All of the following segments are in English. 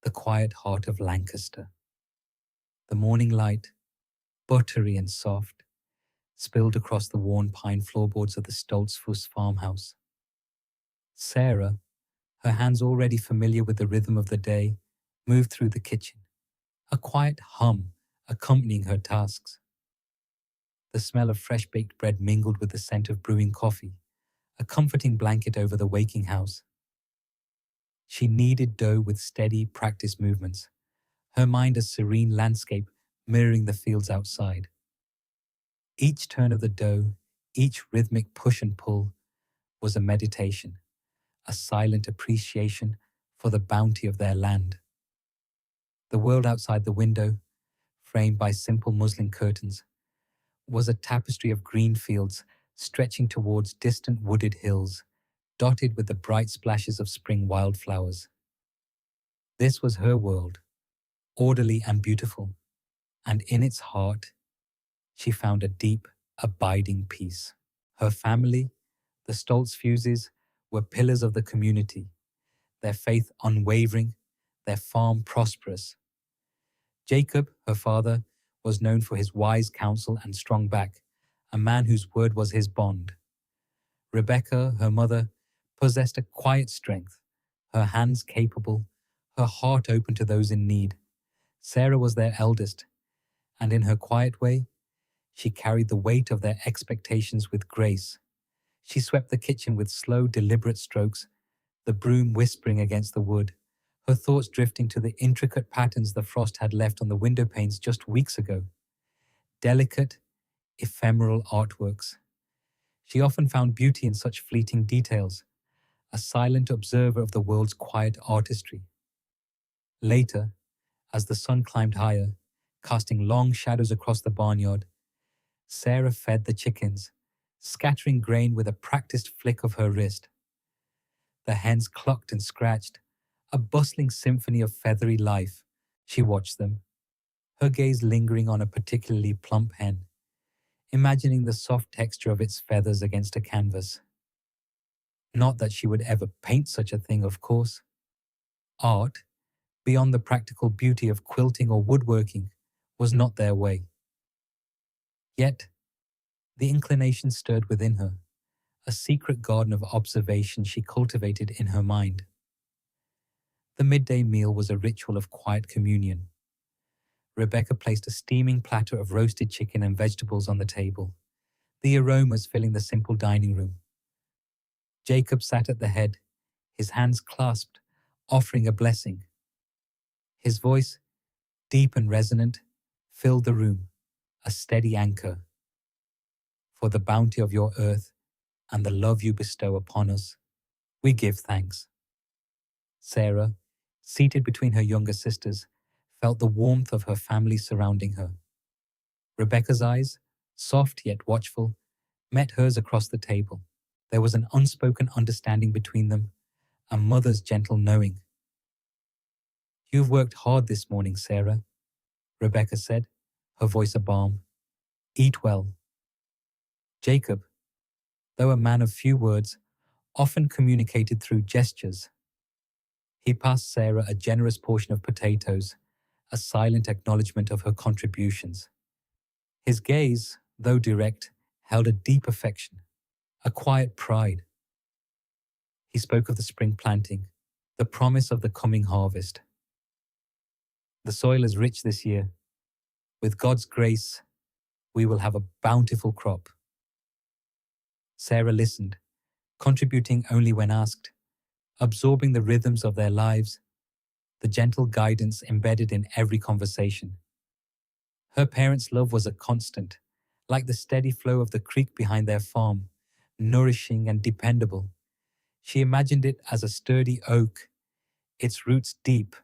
the quiet heart of Lancaster. The morning light, buttery and soft, spilled across the worn pine floorboards of the Stoltzfus farmhouse. Sarah, her hands already familiar with the rhythm of the day, moved through the kitchen, a quiet hum accompanying her tasks. The smell of fresh-baked bread mingled with the scent of brewing coffee, a comforting blanket over the waking house. She kneaded dough with steady, practiced movements, her mind a serene landscape mirroring the fields outside. Each turn of the dough, each rhythmic push and pull, was a meditation, a silent appreciation for the bounty of their land. The world outside the window, framed by simple muslin curtains, was a tapestry of green fields stretching towards distant wooded hills, dotted with the bright splashes of spring wildflowers. This was her world, orderly and beautiful, and in its heart, she found a deep, abiding peace. Her family, the Stoltzfuses, were pillars of the community, their faith unwavering, their farm prosperous. Jacob, her father, was known for his wise counsel and strong back, a man whose word was his bond. Rebecca, her mother, possessed a quiet strength, her hands capable, her heart open to those in need. Sarah was their eldest, and in her quiet way, she carried the weight of their expectations with grace. She swept the kitchen with slow, deliberate strokes, the broom whispering against the wood, her thoughts drifting to the intricate patterns the frost had left on the window panes just weeks ago. Delicate, ephemeral artworks. She often found beauty in such fleeting details, a silent observer of the world's quiet artistry. Later, as the sun climbed higher, casting long shadows across the barnyard, Sarah fed the chickens, scattering grain with a practiced flick of her wrist. The hens clucked and scratched, a bustling symphony of feathery life. She watched them, her gaze lingering on a particularly plump hen, imagining the soft texture of its feathers against a canvas. Not that she would ever paint such a thing, of course. Art, beyond the practical beauty of quilting or woodworking, was not their way. Yet, the inclination stirred within her, a secret garden of observation she cultivated in her mind. The midday meal was a ritual of quiet communion. Rebecca placed a steaming platter of roasted chicken and vegetables on the table, the aromas filling the simple dining room. Jacob sat at the head, his hands clasped, offering a blessing. His voice, deep and resonant, filled the room, a steady anchor. For the bounty of your earth and the love you bestow upon us, we give thanks. Sarah, seated between her younger sisters, felt the warmth of her family surrounding her. Rebecca's eyes, soft yet watchful, met hers across the table. There was an unspoken understanding between them, a mother's gentle knowing. "You've worked hard this morning, Sarah," Rebecca said, her voice a balm. "Eat well." Jacob, though a man of few words, often communicated through gestures. He passed Sarah a generous portion of potatoes, a silent acknowledgement of her contributions. His gaze, though direct, held a deep affection, a quiet pride. He spoke of the spring planting, the promise of the coming harvest. "The soil is rich this year. With God's grace, we will have a bountiful crop." Sarah listened, contributing only when asked, absorbing the rhythms of their lives, the gentle guidance embedded in every conversation. Her parents' love was a constant, like the steady flow of the creek behind their farm, nourishing and dependable. She imagined it as a sturdy oak, its roots deep,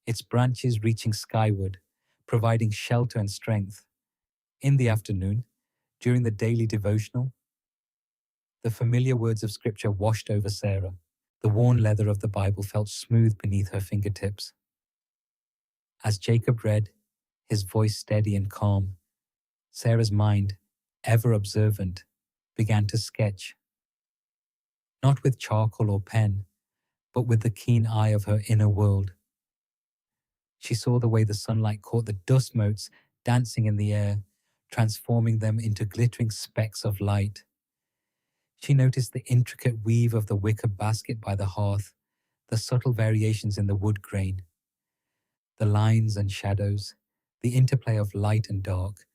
its branches reaching skyward, providing shelter and strength. In the afternoon, during the daily devotional, the familiar words of Scripture washed over Sarah. The worn leather of the Bible felt smooth beneath her fingertips. As Jacob read, his voice steady and calm, Sarah's mind, ever observant, began to sketch. Not with charcoal or pen, but with the keen eye of her inner world. She saw the way the sunlight caught the dust motes dancing in the air, transforming them into glittering specks of light. She noticed the intricate weave of the wicker basket by the hearth, the subtle variations in the wood grain. The lines and shadows, the interplay of light and dark,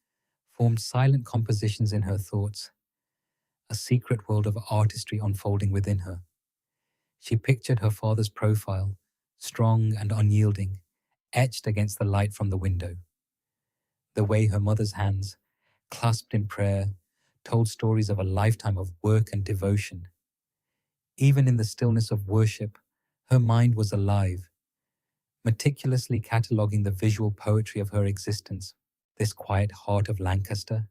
formed silent compositions in her thoughts, a secret world of artistry unfolding within her. She pictured her father's profile, strong and unyielding, etched against the light from the window. The way her mother's hands, clasped in prayer, told stories of a lifetime of work and devotion. Even in the stillness of worship, her mind was alive, meticulously cataloguing the visual poetry of her existence. This quiet heart of Lancaster,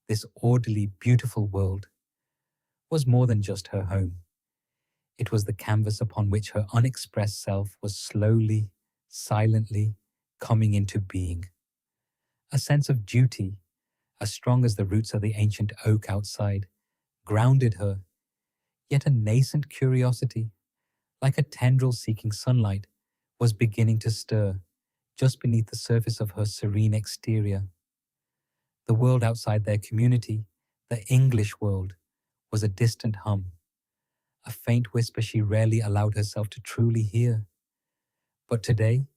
this orderly, beautiful world, was more than just her home. It was the canvas upon which her unexpressed self was slowly, silently coming into being. A sense of duty, as strong as the roots of the ancient oak outside, grounded her, yet a nascent curiosity, like a tendril seeking sunlight, was beginning to stir just beneath the surface of her serene exterior. The world outside their community, the English world, was a distant hum, a faint whisper she rarely allowed herself to truly hear. But today,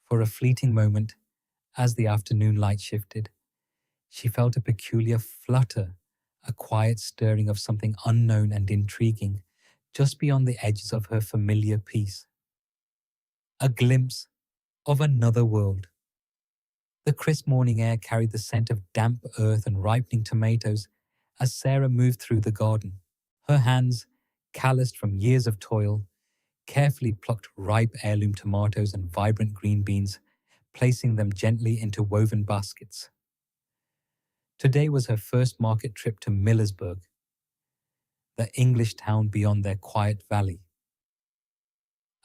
for a fleeting moment, as the afternoon light shifted, she felt a peculiar flutter, a quiet stirring of something unknown and intriguing just beyond the edges of her familiar peace. A glimpse of another world. The crisp morning air carried the scent of damp earth and ripening tomatoes as Sarah moved through the garden. Her hands, calloused from years of toil, carefully plucked ripe heirloom tomatoes and vibrant green beans, placing them gently into woven baskets. Today was her first market trip to Millersburg, the English town beyond their quiet valley.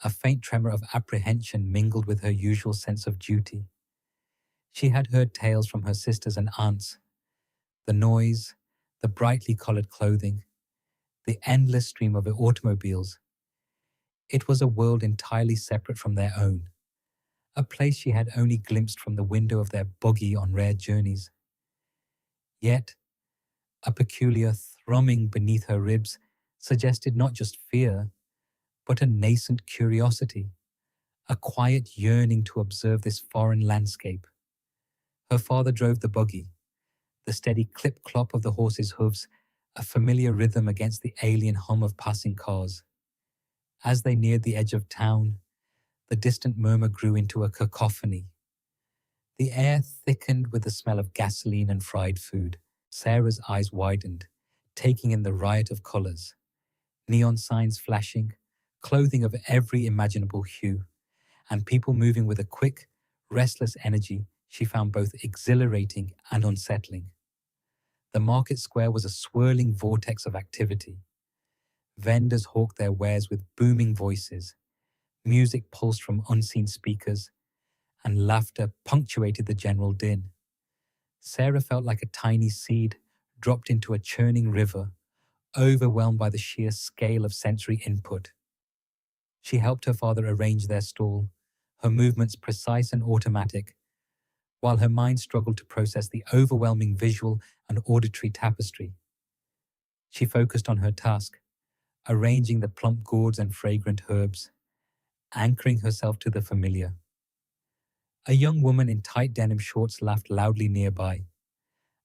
A faint tremor of apprehension mingled with her usual sense of duty. She had heard tales from her sisters and aunts, the noise, the brightly colored clothing, the endless stream of automobiles. It was a world entirely separate from their own, a place she had only glimpsed from the window of their buggy on rare journeys. Yet, a peculiar thrumming beneath her ribs suggested not just fear, but a nascent curiosity, a quiet yearning to observe this foreign landscape. Her father drove the buggy, the steady clip-clop of the horse's hooves, a familiar rhythm against the alien hum of passing cars. As they neared the edge of town, the distant murmur grew into a cacophony. The air thickened with the smell of gasoline and fried food. Sarah's eyes widened, taking in the riot of colors. Neon signs flashing, clothing of every imaginable hue, and people moving with a quick, restless energy she found both exhilarating and unsettling. The market square was a swirling vortex of activity. Vendors hawked their wares with booming voices. Music pulsed from unseen speakers, and laughter punctuated the general din. Sarah felt like a tiny seed dropped into a churning river, overwhelmed by the sheer scale of sensory input. She helped her father arrange their stall, her movements precise and automatic, while her mind struggled to process the overwhelming visual and auditory tapestry. She focused on her task, arranging the plump gourds and fragrant herbs, anchoring herself to the familiar. A young woman in tight denim shorts laughed loudly nearby.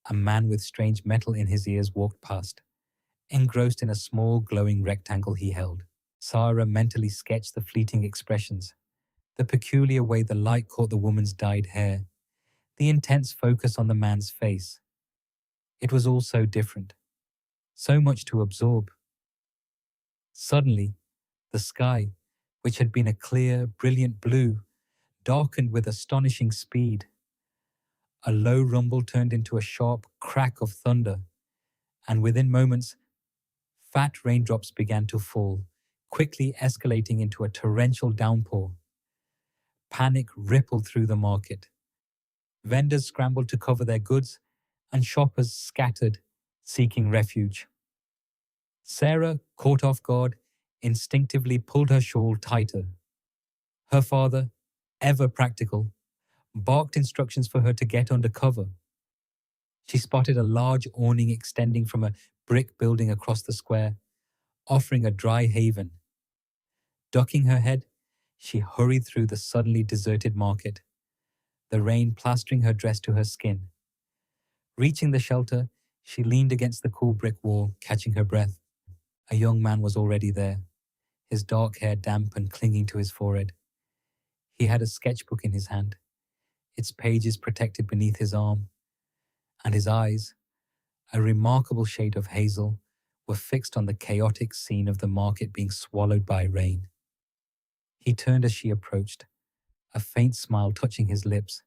A man with strange metal in his ears walked past, engrossed in a small glowing rectangle he held. Sarah mentally sketched the fleeting expressions, the peculiar way the light caught the woman's dyed hair, the intense focus on the man's face. It was all so different, so much to absorb. Suddenly, the sky, which had been a clear, brilliant blue, darkened with astonishing speed. A low rumble turned into a sharp crack of thunder, and within moments, fat raindrops began to fall, quickly escalating into a torrential downpour. Panic rippled through the market. Vendors scrambled to cover their goods, and shoppers scattered, seeking refuge. Sarah, caught off guard, instinctively pulled her shawl tighter. Her father, ever practical, barked instructions for her to get under cover. She spotted a large awning extending from a brick building across the square, offering a dry haven. Ducking her head, she hurried through the suddenly deserted market, the rain plastering her dress to her skin. Reaching the shelter, she leaned against the cool brick wall, catching her breath. A young man was already there, his dark hair damp and clinging to his forehead. He had a sketchbook in his hand, its pages protected beneath his arm, and his eyes, a remarkable shade of hazel, were fixed on the chaotic scene of the market being swallowed by rain. He turned as she approached, a faint smile touching his lips.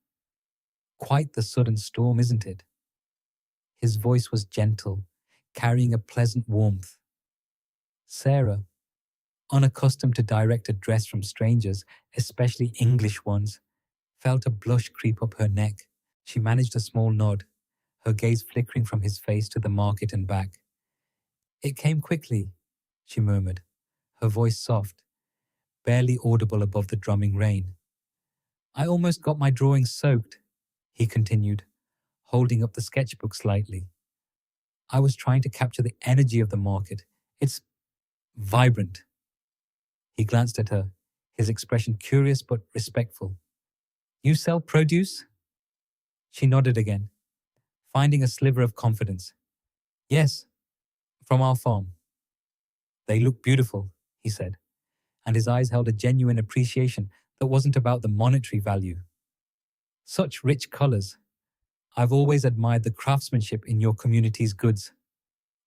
"Quite the sudden storm, isn't it?" His voice was gentle, carrying a pleasant warmth. Sarah, unaccustomed to direct address from strangers, especially English ones, felt a blush creep up her neck. She managed a small nod, her gaze flickering from his face to the market and back. "It came quickly," she murmured, her voice soft, barely audible above the drumming rain. "I almost got my drawings soaked," he continued, holding up the sketchbook slightly. "I was trying to capture the energy of the market. It's vibrant." He glanced at her, his expression curious but respectful. "You sell produce?" She nodded again, finding a sliver of confidence. "Yes, from our farm." "They look beautiful," he said, and his eyes held a genuine appreciation that wasn't about the monetary value. "Such rich colors. I've always admired the craftsmanship in your community's goods.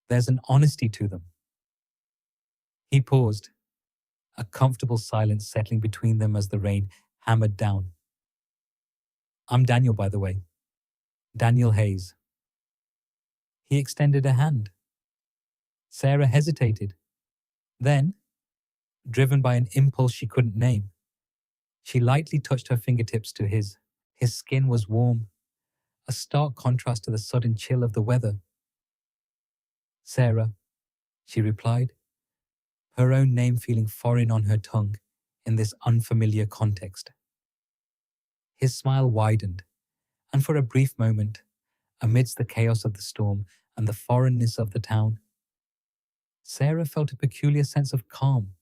There's an honesty to them." He paused, a comfortable silence settling between them as the rain hammered down. "I'm Daniel, by the way. Daniel Hayes." He extended a hand. Sarah hesitated. Then, driven by an impulse she couldn't name, she lightly touched her fingertips to his. His skin was warm, a stark contrast to the sudden chill of the weather. "Sarah," she replied, her own name feeling foreign on her tongue in this unfamiliar context. His smile widened, and for a brief moment, amidst the chaos of the storm and the foreignness of the town, Sarah felt a peculiar sense of calm,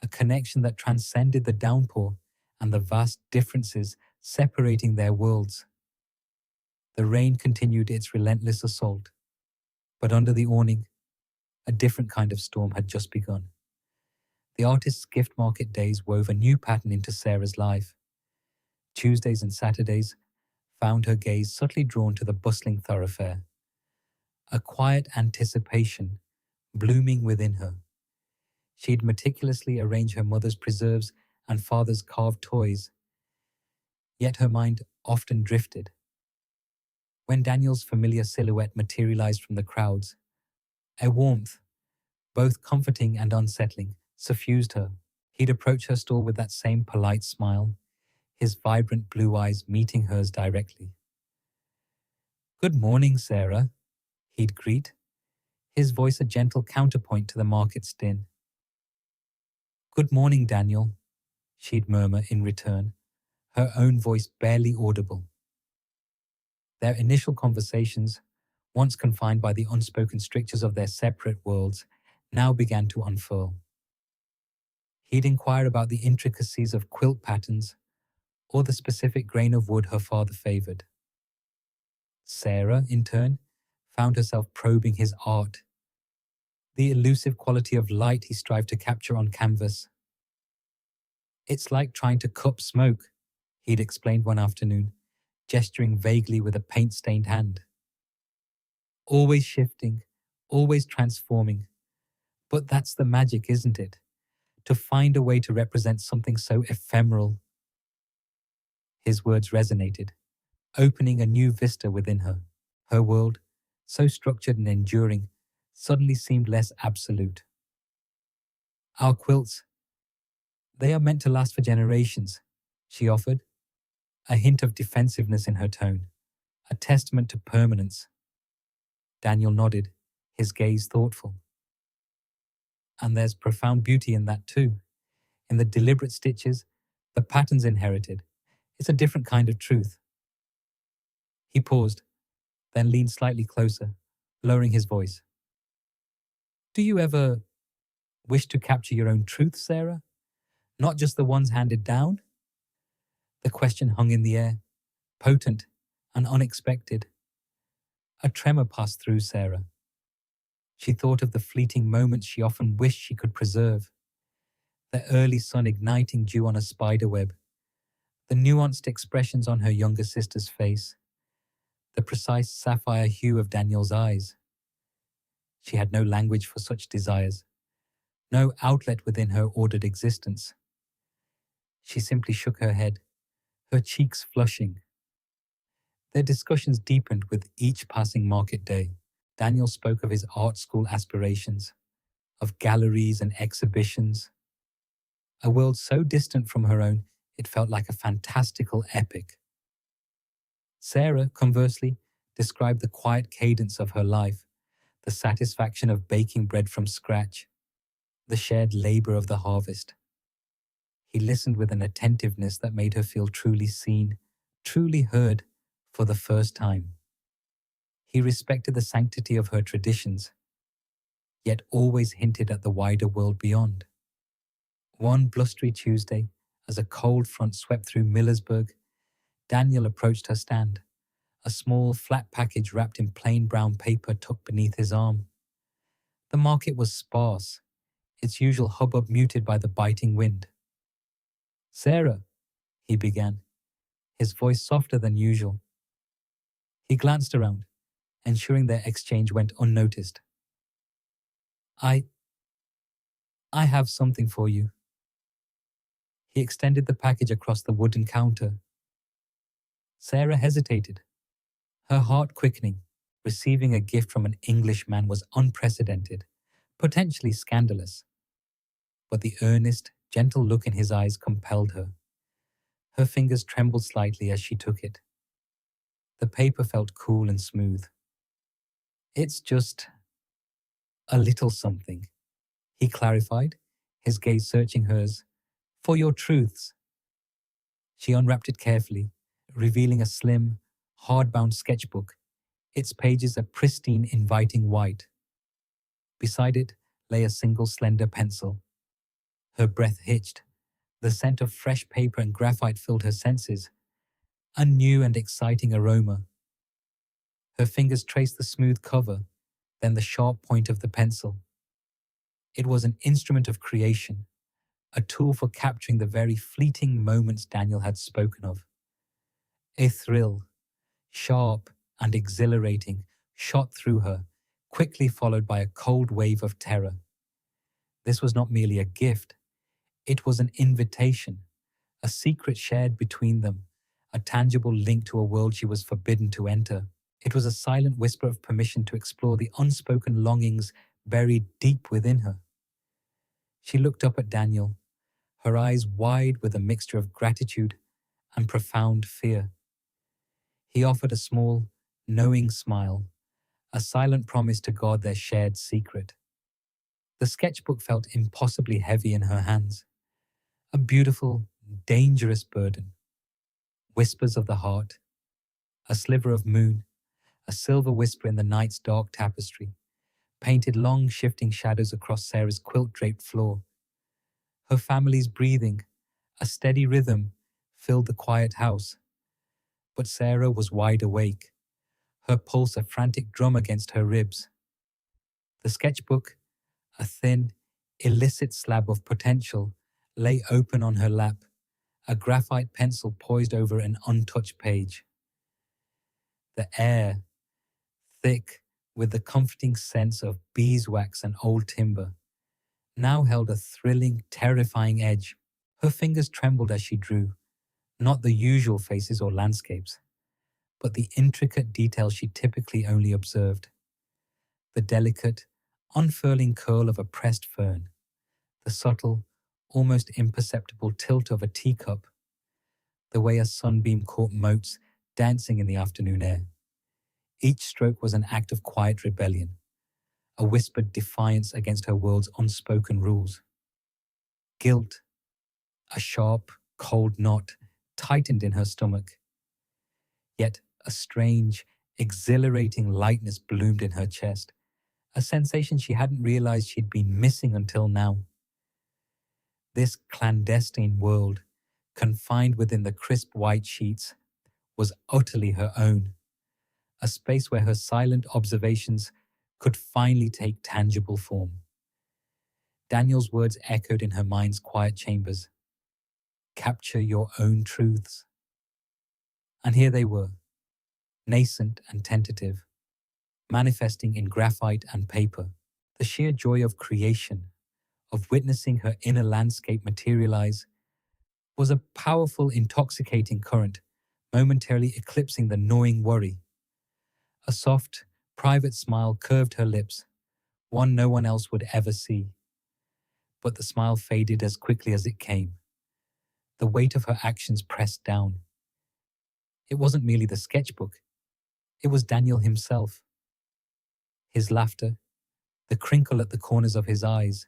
a connection that transcended the downpour and the vast differences separating their worlds. The rain continued its relentless assault, but under the awning, a different kind of storm had just begun. The artist's gift market days wove a new pattern into Sarah's life. Tuesdays and Saturdays found her gaze subtly drawn to the bustling thoroughfare, a quiet anticipation blooming within her. She'd meticulously arrange her mother's preserves and father's carved toys, yet her mind often drifted. When Daniel's familiar silhouette materialized from the crowds, a warmth, both comforting and unsettling, suffused her. He'd approach her stall with that same polite smile, his vibrant blue eyes meeting hers directly. "Good morning, Sarah," he'd greet, his voice a gentle counterpoint to the market's din. "Good morning, Daniel," she'd murmur in return, her own voice barely audible. Their initial conversations, once confined by the unspoken strictures of their separate worlds, now began to unfurl. He'd inquire about the intricacies of quilt patterns or the specific grain of wood her father favored. Sarah, in turn, found herself probing his art, the elusive quality of light he strived to capture on canvas. "It's like trying to cup smoke," he'd explained one afternoon, gesturing vaguely with a paint-stained hand. "Always shifting, always transforming. But that's the magic, isn't it? To find a way to represent something so ephemeral." His words resonated, opening a new vista within her. Her world, so structured and enduring, suddenly seemed less absolute. "Our quilts, they are meant to last for generations," she offered, a hint of defensiveness in her tone, a testament to permanence. Daniel nodded, his gaze thoughtful. "And there's profound beauty in that too, in the deliberate stitches, the patterns inherited. It's a different kind of truth." He paused, then leaned slightly closer, lowering his voice. Do you ever wish to capture your own truth, Sarah? Not just the ones handed down? The question hung in the air, potent and unexpected. A tremor passed through Sarah. She thought of the fleeting moments she often wished she could preserve. The early sun igniting dew on a spiderweb, the nuanced expressions on her younger sister's face, the precise sapphire hue of Daniel's eyes. She had no language for such desires, no outlet within her ordered existence. She simply shook her head, her cheeks flushing. Their discussions deepened with each passing market day. Daniel spoke of his art school aspirations, of galleries and exhibitions. A world so distant from her own, it felt like a fantastical epic. Sarah, conversely, described the quiet cadence of her life, the satisfaction of baking bread from scratch, the shared labor of the harvest. He listened with an attentiveness that made her feel truly seen, truly heard for the first time. He respected the sanctity of her traditions, yet always hinted at the wider world beyond. One blustery Tuesday, as a cold front swept through Millersburg, Daniel approached her stand, a small, flat package wrapped in plain brown paper tucked beneath his arm. The market was sparse, its usual hubbub muted by the biting wind. Sarah, he began, his voice softer than usual. He glanced around, ensuring their exchange went unnoticed. I have something for you. He extended the package across the wooden counter. Sarah hesitated, her heart quickening. Receiving a gift from an Englishman was unprecedented, potentially scandalous. But the earnest, gentle look in his eyes compelled her. Her fingers trembled slightly as she took it. The paper felt cool and smooth. It's just a little something, he clarified, his gaze searching hers. For your truths. She unwrapped it carefully, revealing a slim, hardbound sketchbook, its pages a pristine, inviting white. Beside it lay a single slender pencil. Her breath hitched. The scent of fresh paper and graphite filled her senses, a new and exciting aroma. Her fingers traced the smooth cover, then the sharp point of the pencil. It was an instrument of creation, a tool for capturing the very fleeting moments Daniel had spoken of. A thrill, sharp and exhilarating, shot through her, quickly followed by a cold wave of terror. This was not merely a gift, it was an invitation, a secret shared between them, a tangible link to a world she was forbidden to enter. It was a silent whisper of permission to explore the unspoken longings buried deep within her. She looked up at Daniel, her eyes wide with a mixture of gratitude and profound fear. He offered a small, knowing smile, a silent promise to guard their shared secret. The sketchbook felt impossibly heavy in her hands, a beautiful, dangerous burden. Whispers of the heart, a sliver of moon, a silver whisper in the night's dark tapestry, painted long shifting shadows across Sarah's quilt-draped floor. Her family's breathing, a steady rhythm, filled the quiet house. But Sarah was wide awake, her pulse a frantic drum against her ribs. The sketchbook, a thin, illicit slab of potential, lay open on her lap, a graphite pencil poised over an untouched page. The air, thick with the comforting sense of beeswax and old timber, now held a thrilling, terrifying edge. Her fingers trembled as she drew, not the usual faces or landscapes, but the intricate details she typically only observed. The delicate, unfurling curl of a pressed fern, the subtle, almost imperceptible tilt of a teacup, the way a sunbeam caught motes dancing in the afternoon air. Each stroke was an act of quiet rebellion, a whispered defiance against her world's unspoken rules. Guilt, a sharp, cold knot, tightened in her stomach. Yet A strange, exhilarating lightness bloomed in her chest, a sensation she hadn't realized she'd been missing until now. This clandestine world, confined within the crisp white sheets, was utterly her own, a space where her silent observations could finally take tangible form. Daniel's words echoed in her mind's quiet chambers. Capture your own truths. And here they were, nascent and tentative, manifesting in graphite and paper. The sheer joy of creation, of witnessing her inner landscape materialize, was a powerful, intoxicating current, momentarily eclipsing the gnawing worry. A soft, private smile curved her lips, one no one else would ever see. But the smile faded as quickly as it came. The weight of her actions pressed down. It wasn't merely the sketchbook. It was Daniel himself. His laughter, the crinkle at the corners of his eyes,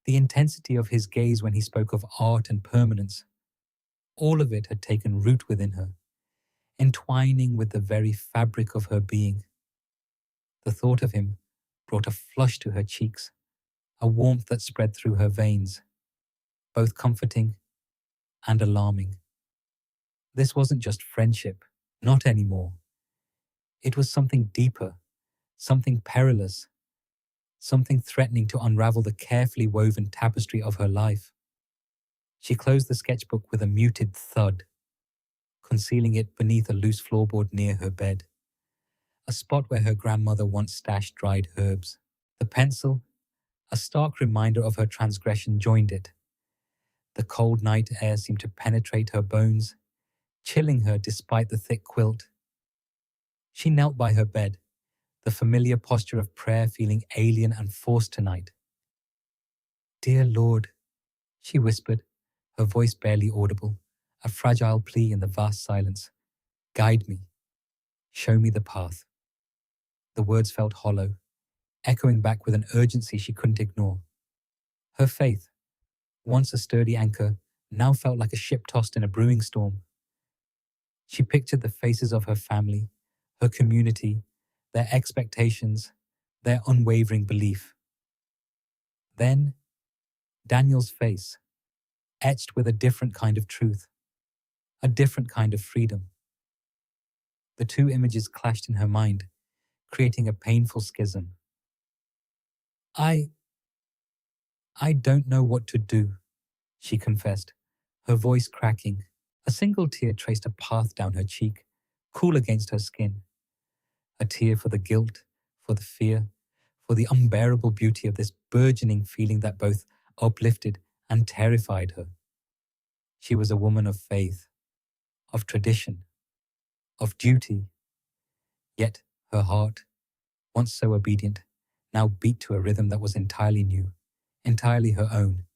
the intensity of his gaze when he spoke of art and permanence, all of it had taken root within her, entwining with the very fabric of her being. The thought of him brought a flush to her cheeks, a warmth that spread through her veins, both comforting and alarming. This wasn't just friendship, not anymore. It was something deeper, something perilous, something threatening to unravel the carefully woven tapestry of her life. She closed the sketchbook with a muted thud, concealing it beneath a loose floorboard near her bed, a spot where her grandmother once stashed dried herbs. The pencil, a stark reminder of her transgression, joined it. The cold night air seemed to penetrate her bones, chilling her despite the thick quilt. She knelt by her bed, the familiar posture of prayer feeling alien and forced tonight. "Dear Lord," she whispered, her voice barely audible, a fragile plea in the vast silence. "Guide me. Show me the path." The words felt hollow, echoing back with an urgency she couldn't ignore. Her faith, once a sturdy anchor, now felt like a ship tossed in a brewing storm. She pictured the faces of her family, her community, their expectations, their unwavering belief. Then, Daniel's face, etched with a different kind of truth, a different kind of freedom. The two images clashed in her mind, creating a painful schism. I don't know what to do," she confessed, her voice cracking. A single tear traced a path down her cheek, cool against her skin. A tear for the guilt, for the fear, for the unbearable beauty of this burgeoning feeling that both uplifted and terrified her. She was a woman of faith, of tradition, of duty. Yet her heart, once so obedient, now beat to a rhythm that was entirely new, entirely her own,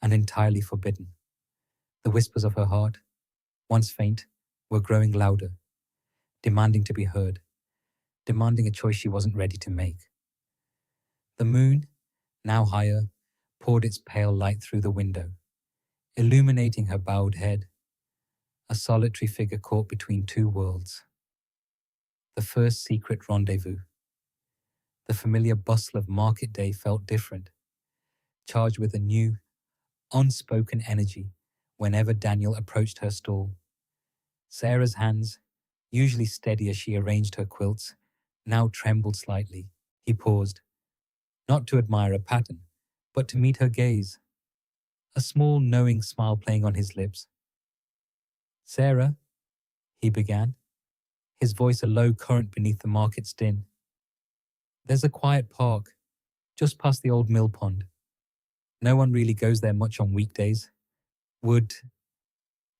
and entirely forbidden. The whispers of her heart, once faint, were growing louder, demanding to be heard, demanding a choice she wasn't ready to make. The moon, now higher, poured its pale light through the window, illuminating her bowed head, a solitary figure caught between two worlds. The first secret rendezvous. The familiar bustle of market day felt different, charged with a new, unspoken energy whenever Daniel approached her stall. Sarah's hands, usually steady as she arranged her quilts, now trembled slightly. He paused, not to admire a pattern, but to meet her gaze, a small knowing smile playing on his lips. "Sarah," he began, his voice a low current beneath the market's din. "There's a quiet park, just past the old mill pond. No one really goes there much on weekdays. Would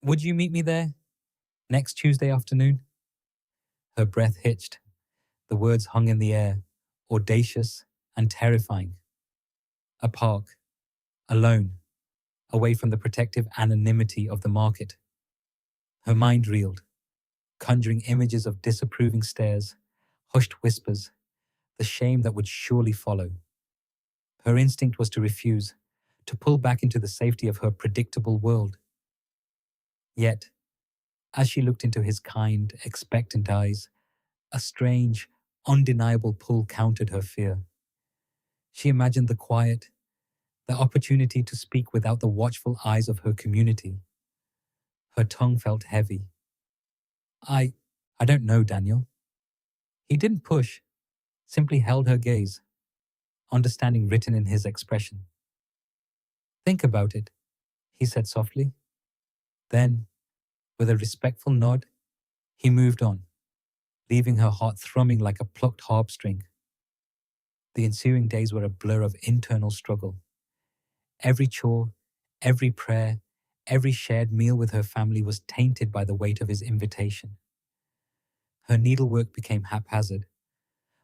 you meet me there? Next Tuesday afternoon?" Her breath hitched. The words hung in the air, audacious and terrifying. A park, alone, away from the protective anonymity of the market. Her mind reeled, conjuring images of disapproving stares, hushed whispers, the shame that would surely follow. Her instinct was to refuse, to pull back into the safety of her predictable world. Yet, as she looked into his kind, expectant eyes, A strange, undeniable pull countered her fear. She imagined the quiet, the opportunity to speak without the watchful eyes of her community. Her tongue felt heavy. I don't know, Daniel. He didn't push, simply held her gaze, understanding written in his expression. Think about it, he said softly. Then, with a respectful nod, he moved on, leaving her heart thrumming like a plucked harp string. The ensuing days were a blur of internal struggle. Every chore, every prayer, every shared meal with her family was tainted by the weight of his invitation. Her needlework became haphazard,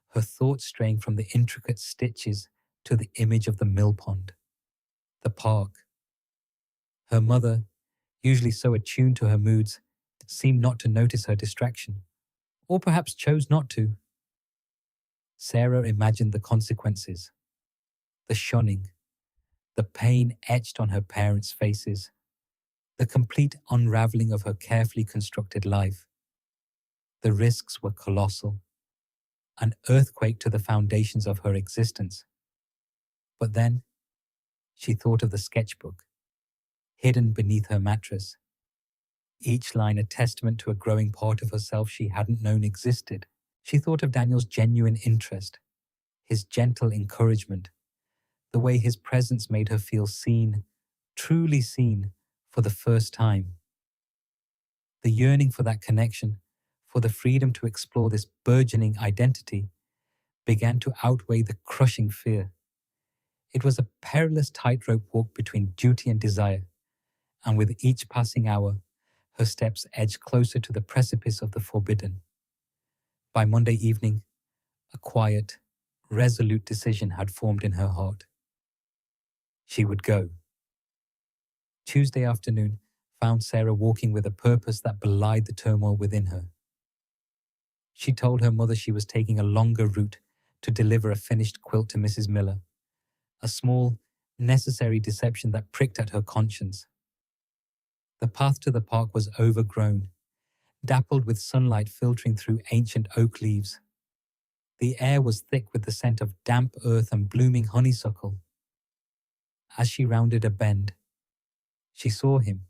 her thoughts straying from the intricate stitches to the image of the mill pond, the park. Her mother, usually so attuned to her moods, seemed not to notice her distraction, or perhaps chose not to. Sarah imagined the consequences, the shunning, the pain etched on her parents' faces, the complete unraveling of her carefully constructed life. The risks were colossal, an earthquake to the foundations of her existence. But then, she thought of the sketchbook, hidden beneath her mattress, each line a testament to a growing part of herself she hadn't known existed. She thought of Daniel's genuine interest, his gentle encouragement, the way his presence made her feel seen, truly seen, for the first time. The yearning for that connection, for the freedom to explore this burgeoning identity, began to outweigh the crushing fear. It was a perilous tightrope walk between duty and desire, and with each passing hour, her steps edged closer to the precipice of the forbidden. By Monday evening, a quiet, resolute decision had formed in her heart. She would go. Tuesday afternoon found Sarah walking with a purpose that belied the turmoil within her. She told her mother she was taking a longer route to deliver a finished quilt to Mrs. Miller, a small, necessary deception that pricked at her conscience. The path to the park was overgrown, dappled with sunlight filtering through ancient oak leaves. The air was thick with the scent of damp earth and blooming honeysuckle. As she rounded a bend, she saw him.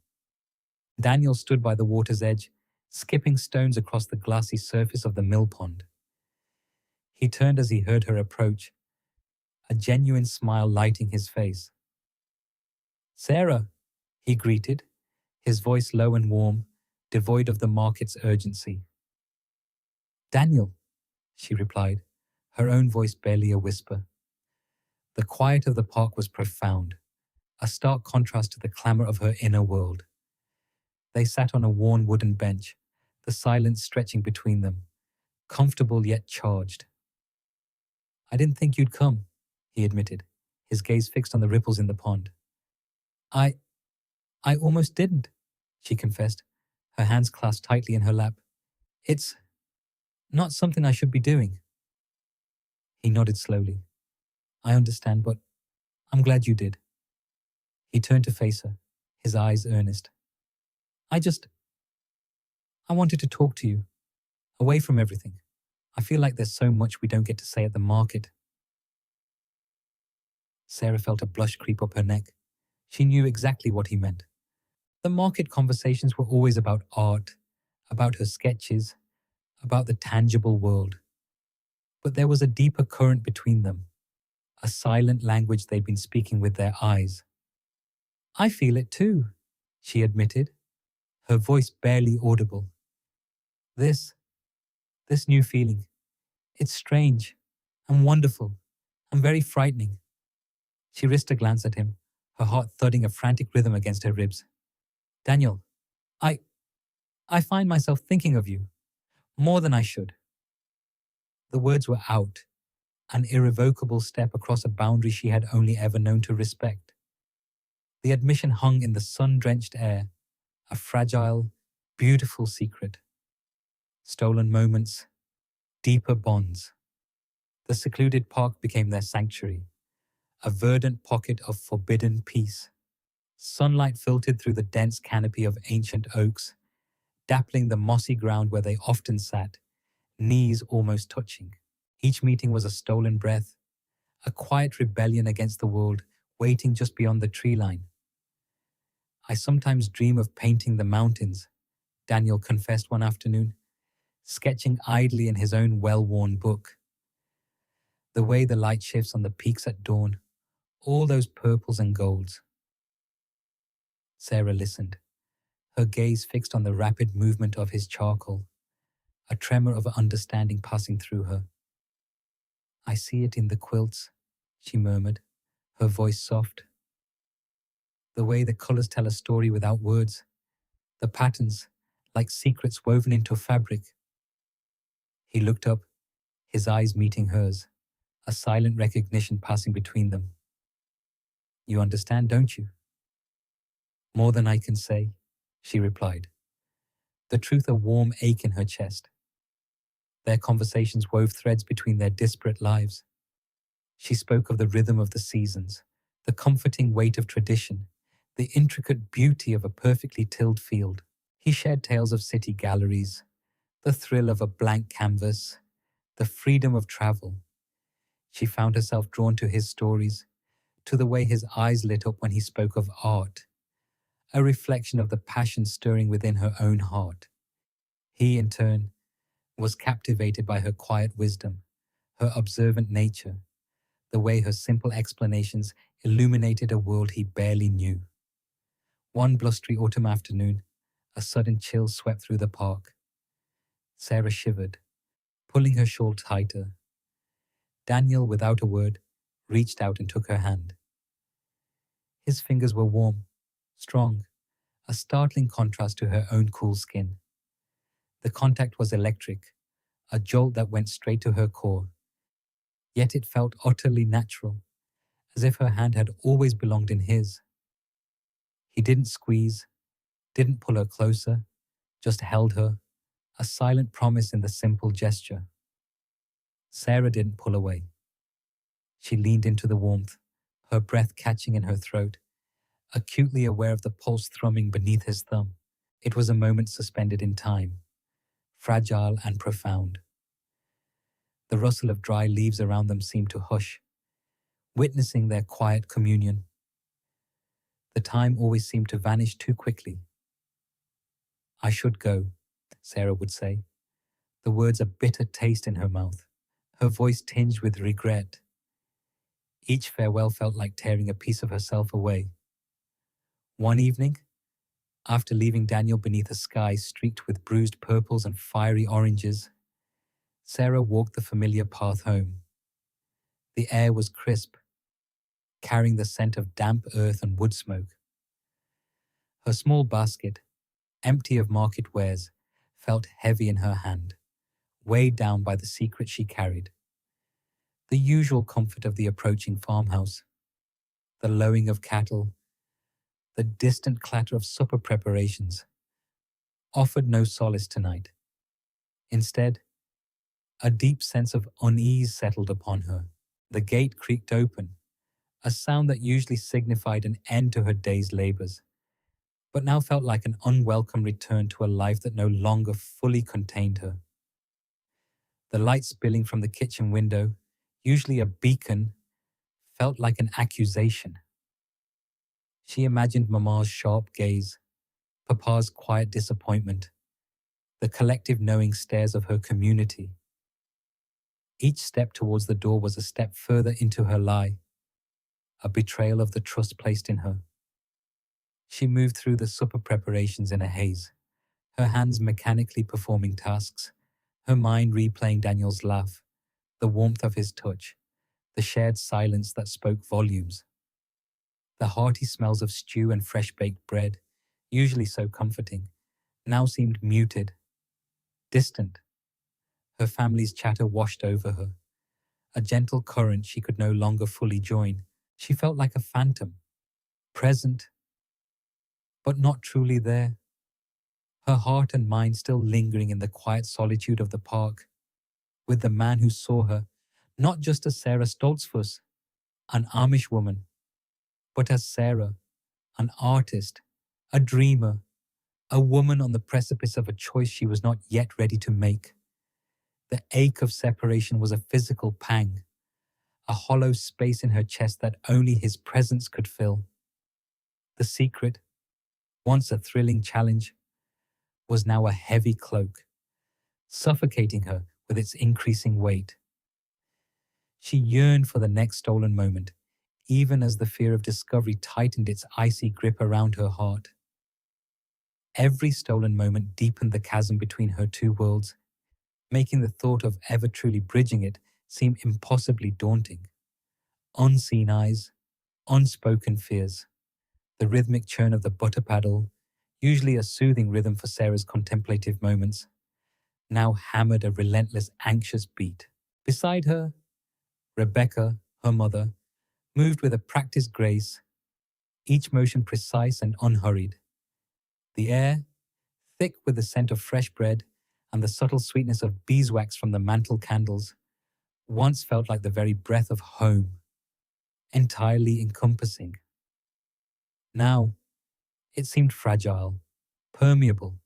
Daniel stood by the water's edge, skipping stones across the glassy surface of the mill pond. He turned as he heard her approach, a genuine smile lighting his face. "Sarah," he greeted, his voice low and warm, devoid of the market's urgency. "Daniel," she replied, her own voice barely a whisper. The quiet of the park was profound, a stark contrast to the clamor of her inner world. They sat on a worn wooden bench, the silence stretching between them, comfortable yet charged. "I didn't think you'd come," he admitted, his gaze fixed on the ripples in the pond. I almost didn't," she confessed, her hands clasped tightly in her lap. "It's not something I should be doing." He nodded slowly. "I understand, but I'm glad you did." He turned to face her, his eyes earnest. I wanted to talk to you, away from everything. I feel like there's so much we don't get to say at the market." Sarah felt a blush creep up her neck. She knew exactly what he meant. The market conversations were always about art, about her sketches, about the tangible world. But there was a deeper current between them, a silent language they'd been speaking with their eyes. "I feel it too," she admitted, her voice barely audible. This new feeling, it's strange and wonderful and very frightening." She risked a glance at him, her heart thudding a frantic rhythm against her ribs. "Daniel, I find myself thinking of you more than I should." The words were out, an irrevocable step across a boundary she had only ever known to respect. The admission hung in the sun-drenched air, a fragile, beautiful secret. Stolen moments, deeper bonds. The secluded park became their sanctuary, a verdant pocket of forbidden peace. Sunlight filtered through the dense canopy of ancient oaks, dappling the mossy ground where they often sat, knees almost touching. Each meeting was a stolen breath, a quiet rebellion against the world waiting just beyond the tree line. I sometimes dream of painting the mountains, Daniel confessed one afternoon, sketching idly in his own well-worn book. The way the light shifts on the peaks at dawn, all those purples and golds. Sarah listened, her gaze fixed on the rapid movement of his charcoal, a tremor of understanding passing through her. I see it in the quilts, she murmured, her voice soft. The way the colors tell a story without words, the patterns, like secrets woven into fabric. He looked up, his eyes meeting hers, a silent recognition passing between them. You understand, don't you? More than I can say, she replied, the truth a warm ache in her chest. Their conversations wove threads between their disparate lives. She spoke of the rhythm of the seasons, the comforting weight of tradition, the intricate beauty of a perfectly tilled field. He shared tales of city galleries, the thrill of a blank canvas, the freedom of travel. She found herself drawn to his stories, to the way his eyes lit up when he spoke of art, a reflection of the passion stirring within her own heart. He, in turn, was captivated by her quiet wisdom, her observant nature, the way her simple explanations illuminated a world he barely knew. One blustery autumn afternoon, a sudden chill swept through the park. Sarah shivered, pulling her shawl tighter. Daniel, without a word, reached out and took her hand. His fingers were warm, strong, a startling contrast to her own cool skin. The contact was electric, a jolt that went straight to her core. Yet it felt utterly natural, as if her hand had always belonged in his. He didn't squeeze, didn't pull her closer, just held her, a silent promise in the simple gesture. Sarah didn't pull away. She leaned into the warmth, her breath catching in her throat, acutely aware of the pulse thrumming beneath his thumb. It was a moment suspended in time, fragile and profound. The rustle of dry leaves around them seemed to hush, witnessing their quiet communion. The time always seemed to vanish too quickly. I should go, Sarah would say, the words a bitter taste in her mouth, her voice tinged with regret. Each farewell felt like tearing a piece of herself away. One evening, after leaving Daniel beneath a sky streaked with bruised purples and fiery oranges, Sarah walked the familiar path home. The air was crisp, carrying the scent of damp earth and wood smoke. Her small basket, empty of market wares, felt heavy in her hand, weighed down by the secret she carried. The usual comfort of the approaching farmhouse, the lowing of cattle, the distant clatter of supper preparations, offered no solace tonight. Instead, a deep sense of unease settled upon her. The gate creaked open, a sound that usually signified an end to her day's labors, but now felt like an unwelcome return to a life that no longer fully contained her. The light spilling from the kitchen window, usually a beacon, felt like an accusation. She imagined Mama's sharp gaze, Papa's quiet disappointment, the collective knowing stares of her community. Each step towards the door was a step further into her lie, a betrayal of the trust placed in her. She moved through the supper preparations in a haze, her hands mechanically performing tasks, her mind replaying Daniel's laugh, the warmth of his touch, the shared silence that spoke volumes. The hearty smells of stew and fresh-baked bread, usually so comforting, now seemed muted, distant. Her family's chatter washed over her, a gentle current she could no longer fully join. She felt like a phantom, present, but not truly there. Her heart and mind still lingering in the quiet solitude of the park, with the man who saw her, not just as Sarah Stoltzfus, an Amish woman, but as Sarah, an artist, a dreamer, a woman on the precipice of a choice she was not yet ready to make. The ache of separation was a physical pang, a hollow space in her chest that only his presence could fill. The secret, once a thrilling challenge, was now a heavy cloak, suffocating her with its increasing weight. She yearned for the next stolen moment, even as the fear of discovery tightened its icy grip around her heart. Every stolen moment deepened the chasm between her two worlds, making the thought of ever truly bridging it seem impossibly daunting. Unseen eyes, unspoken fears, the rhythmic churn of the butter paddle, usually a soothing rhythm for Sarah's contemplative moments, now hammered a relentless, anxious beat. Beside her, Rebecca, her mother, moved with a practiced grace, each motion precise and unhurried. The air, thick with the scent of fresh bread and the subtle sweetness of beeswax from the mantel candles, once felt like the very breath of home, entirely encompassing. Now, it seemed fragile, permeable,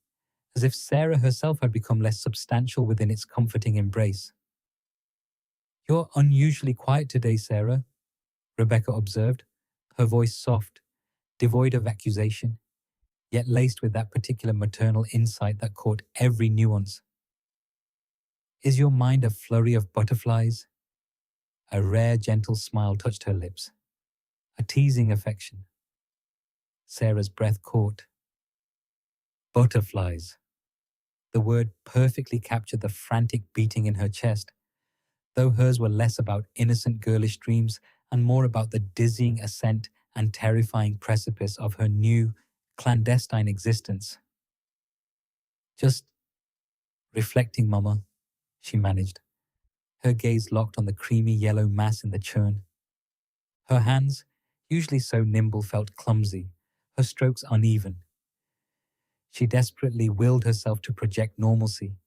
as if Sarah herself had become less substantial within its comforting embrace. "You're unusually quiet today, Sarah," Rebecca observed, her voice soft, devoid of accusation, yet laced with that particular maternal insight that caught every nuance. "Is your mind a flurry of butterflies?" A rare, gentle smile touched her lips, a teasing affection. Sarah's breath caught. Butterflies. The word perfectly captured the frantic beating in her chest, though hers were less about innocent girlish dreams and more about the dizzying ascent and terrifying precipice of her new, clandestine existence. "Just reflecting, Mama," she managed, her gaze locked on the creamy yellow mass in the churn. Her hands, usually so nimble, felt clumsy, her strokes uneven. She desperately willed herself to project normalcy,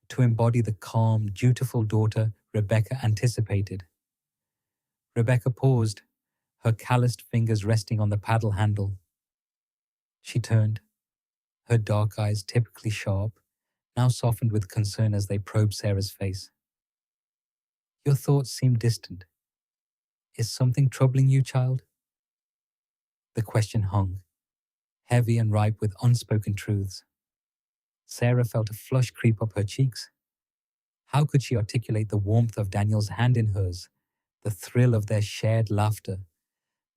to embody the calm, dutiful daughter Rebecca anticipated. Rebecca paused, her calloused fingers resting on the paddle handle. She turned, her dark eyes, typically sharp, now softened with concern as they probed Sarah's face. "Your thoughts seem distant. Is something troubling you, child?" The question hung, heavy and ripe with unspoken truths. Sarah felt a flush creep up her cheeks. How could she articulate the warmth of Daniel's hand in hers, the thrill of their shared laughter,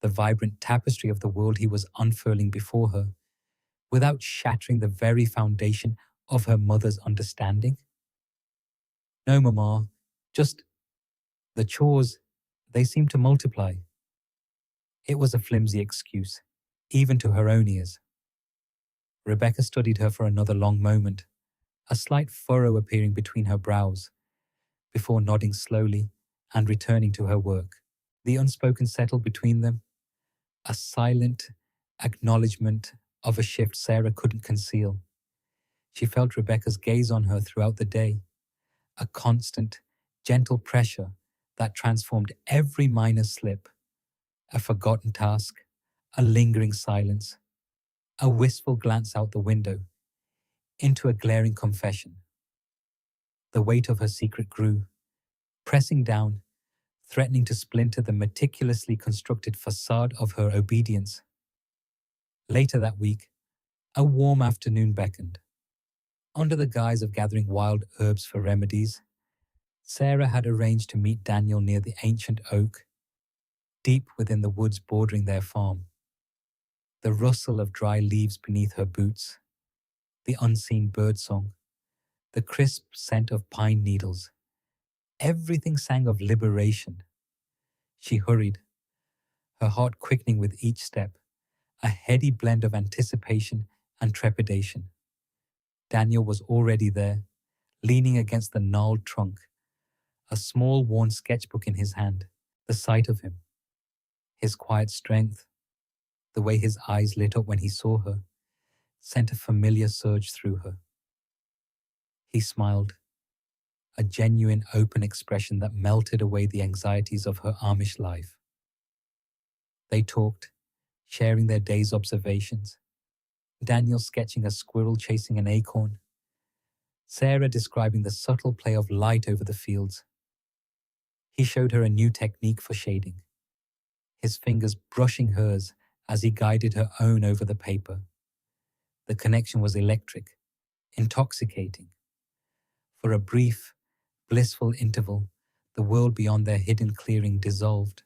the vibrant tapestry of the world he was unfurling before her, without shattering the very foundation of her mother's understanding? "No, Mama, just the chores, they seem to multiply." It was a flimsy excuse, even to her own ears. Rebecca studied her for another long moment, a slight furrow appearing between her brows, before nodding slowly and returning to her work. The unspoken settled between them, a silent acknowledgement of a shift Sarah couldn't conceal. She felt Rebecca's gaze on her throughout the day, a constant, gentle pressure that transformed every minor slip, a forgotten task, a lingering silence, a wistful glance out the window, into a glaring confession. The weight of her secret grew, pressing down, threatening to splinter the meticulously constructed facade of her obedience. Later that week, a warm afternoon beckoned. Under the guise of gathering wild herbs for remedies, Sarah had arranged to meet Daniel near the ancient oak, deep within the woods bordering their farm. The rustle of dry leaves beneath her boots, the unseen birdsong, the crisp scent of pine needles. Everything sang of liberation. She hurried, her heart quickening with each step, a heady blend of anticipation and trepidation. Daniel was already there, leaning against the gnarled trunk, a small worn sketchbook in his hand. The sight of him, his quiet strength, the way his eyes lit up when he saw her, sent a familiar surge through her. He smiled, a genuine open expression that melted away the anxieties of her Amish life. They talked, sharing their day's observations, Daniel sketching a squirrel chasing an acorn, Sarah describing the subtle play of light over the fields. He showed her a new technique for shading, his fingers brushing hers as he guided her own over the paper. The connection was electric, intoxicating. For a brief, blissful interval, the world beyond their hidden clearing dissolved.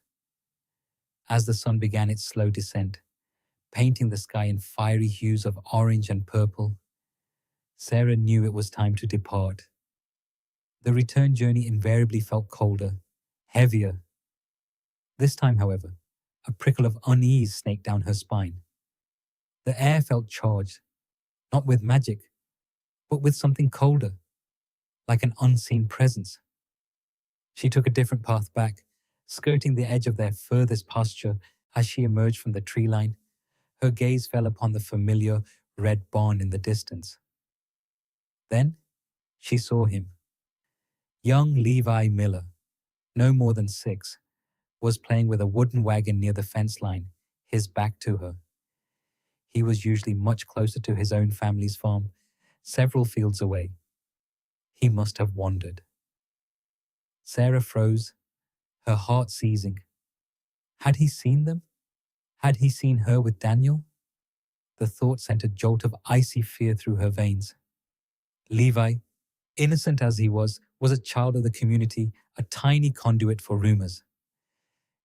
As the sun began its slow descent, painting the sky in fiery hues of orange and purple, Sarah knew it was time to depart. The return journey invariably felt colder, heavier. This time, however, a prickle of unease snaked down her spine. The air felt charged, not with magic, but with something colder, like an unseen presence. She took a different path back, skirting the edge of their furthest pasture. As she emerged from the tree line, her gaze fell upon the familiar red barn in the distance. Then she saw him. Young Levi Miller, no more than 6, was playing with a wooden wagon near the fence line, his back to her. He was usually much closer to his own family's farm, several fields away. He must have wandered. Sarah froze, her heart seizing. Had he seen them? Had he seen her with Daniel? The thought sent a jolt of icy fear through her veins. Levi, innocent as he was a child of the community, a tiny conduit for rumors.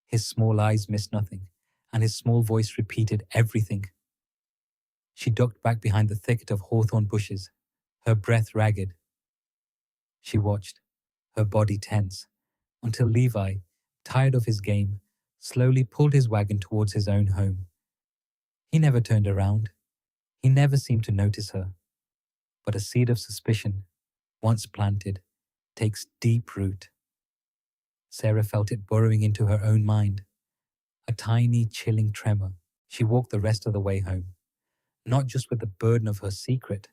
His small eyes missed nothing, and his small voice repeated everything. She ducked back behind the thicket of hawthorn bushes, her breath ragged. She watched, her body tense, until Levi, tired of his game, slowly pulled his wagon towards his own home. He never turned around. He never seemed to notice her. But a seed of suspicion, once planted, takes deep root. Sarah felt it burrowing into her own mind. A tiny, chilling tremor. She walked the rest of the way home, not just with the burden of her secret,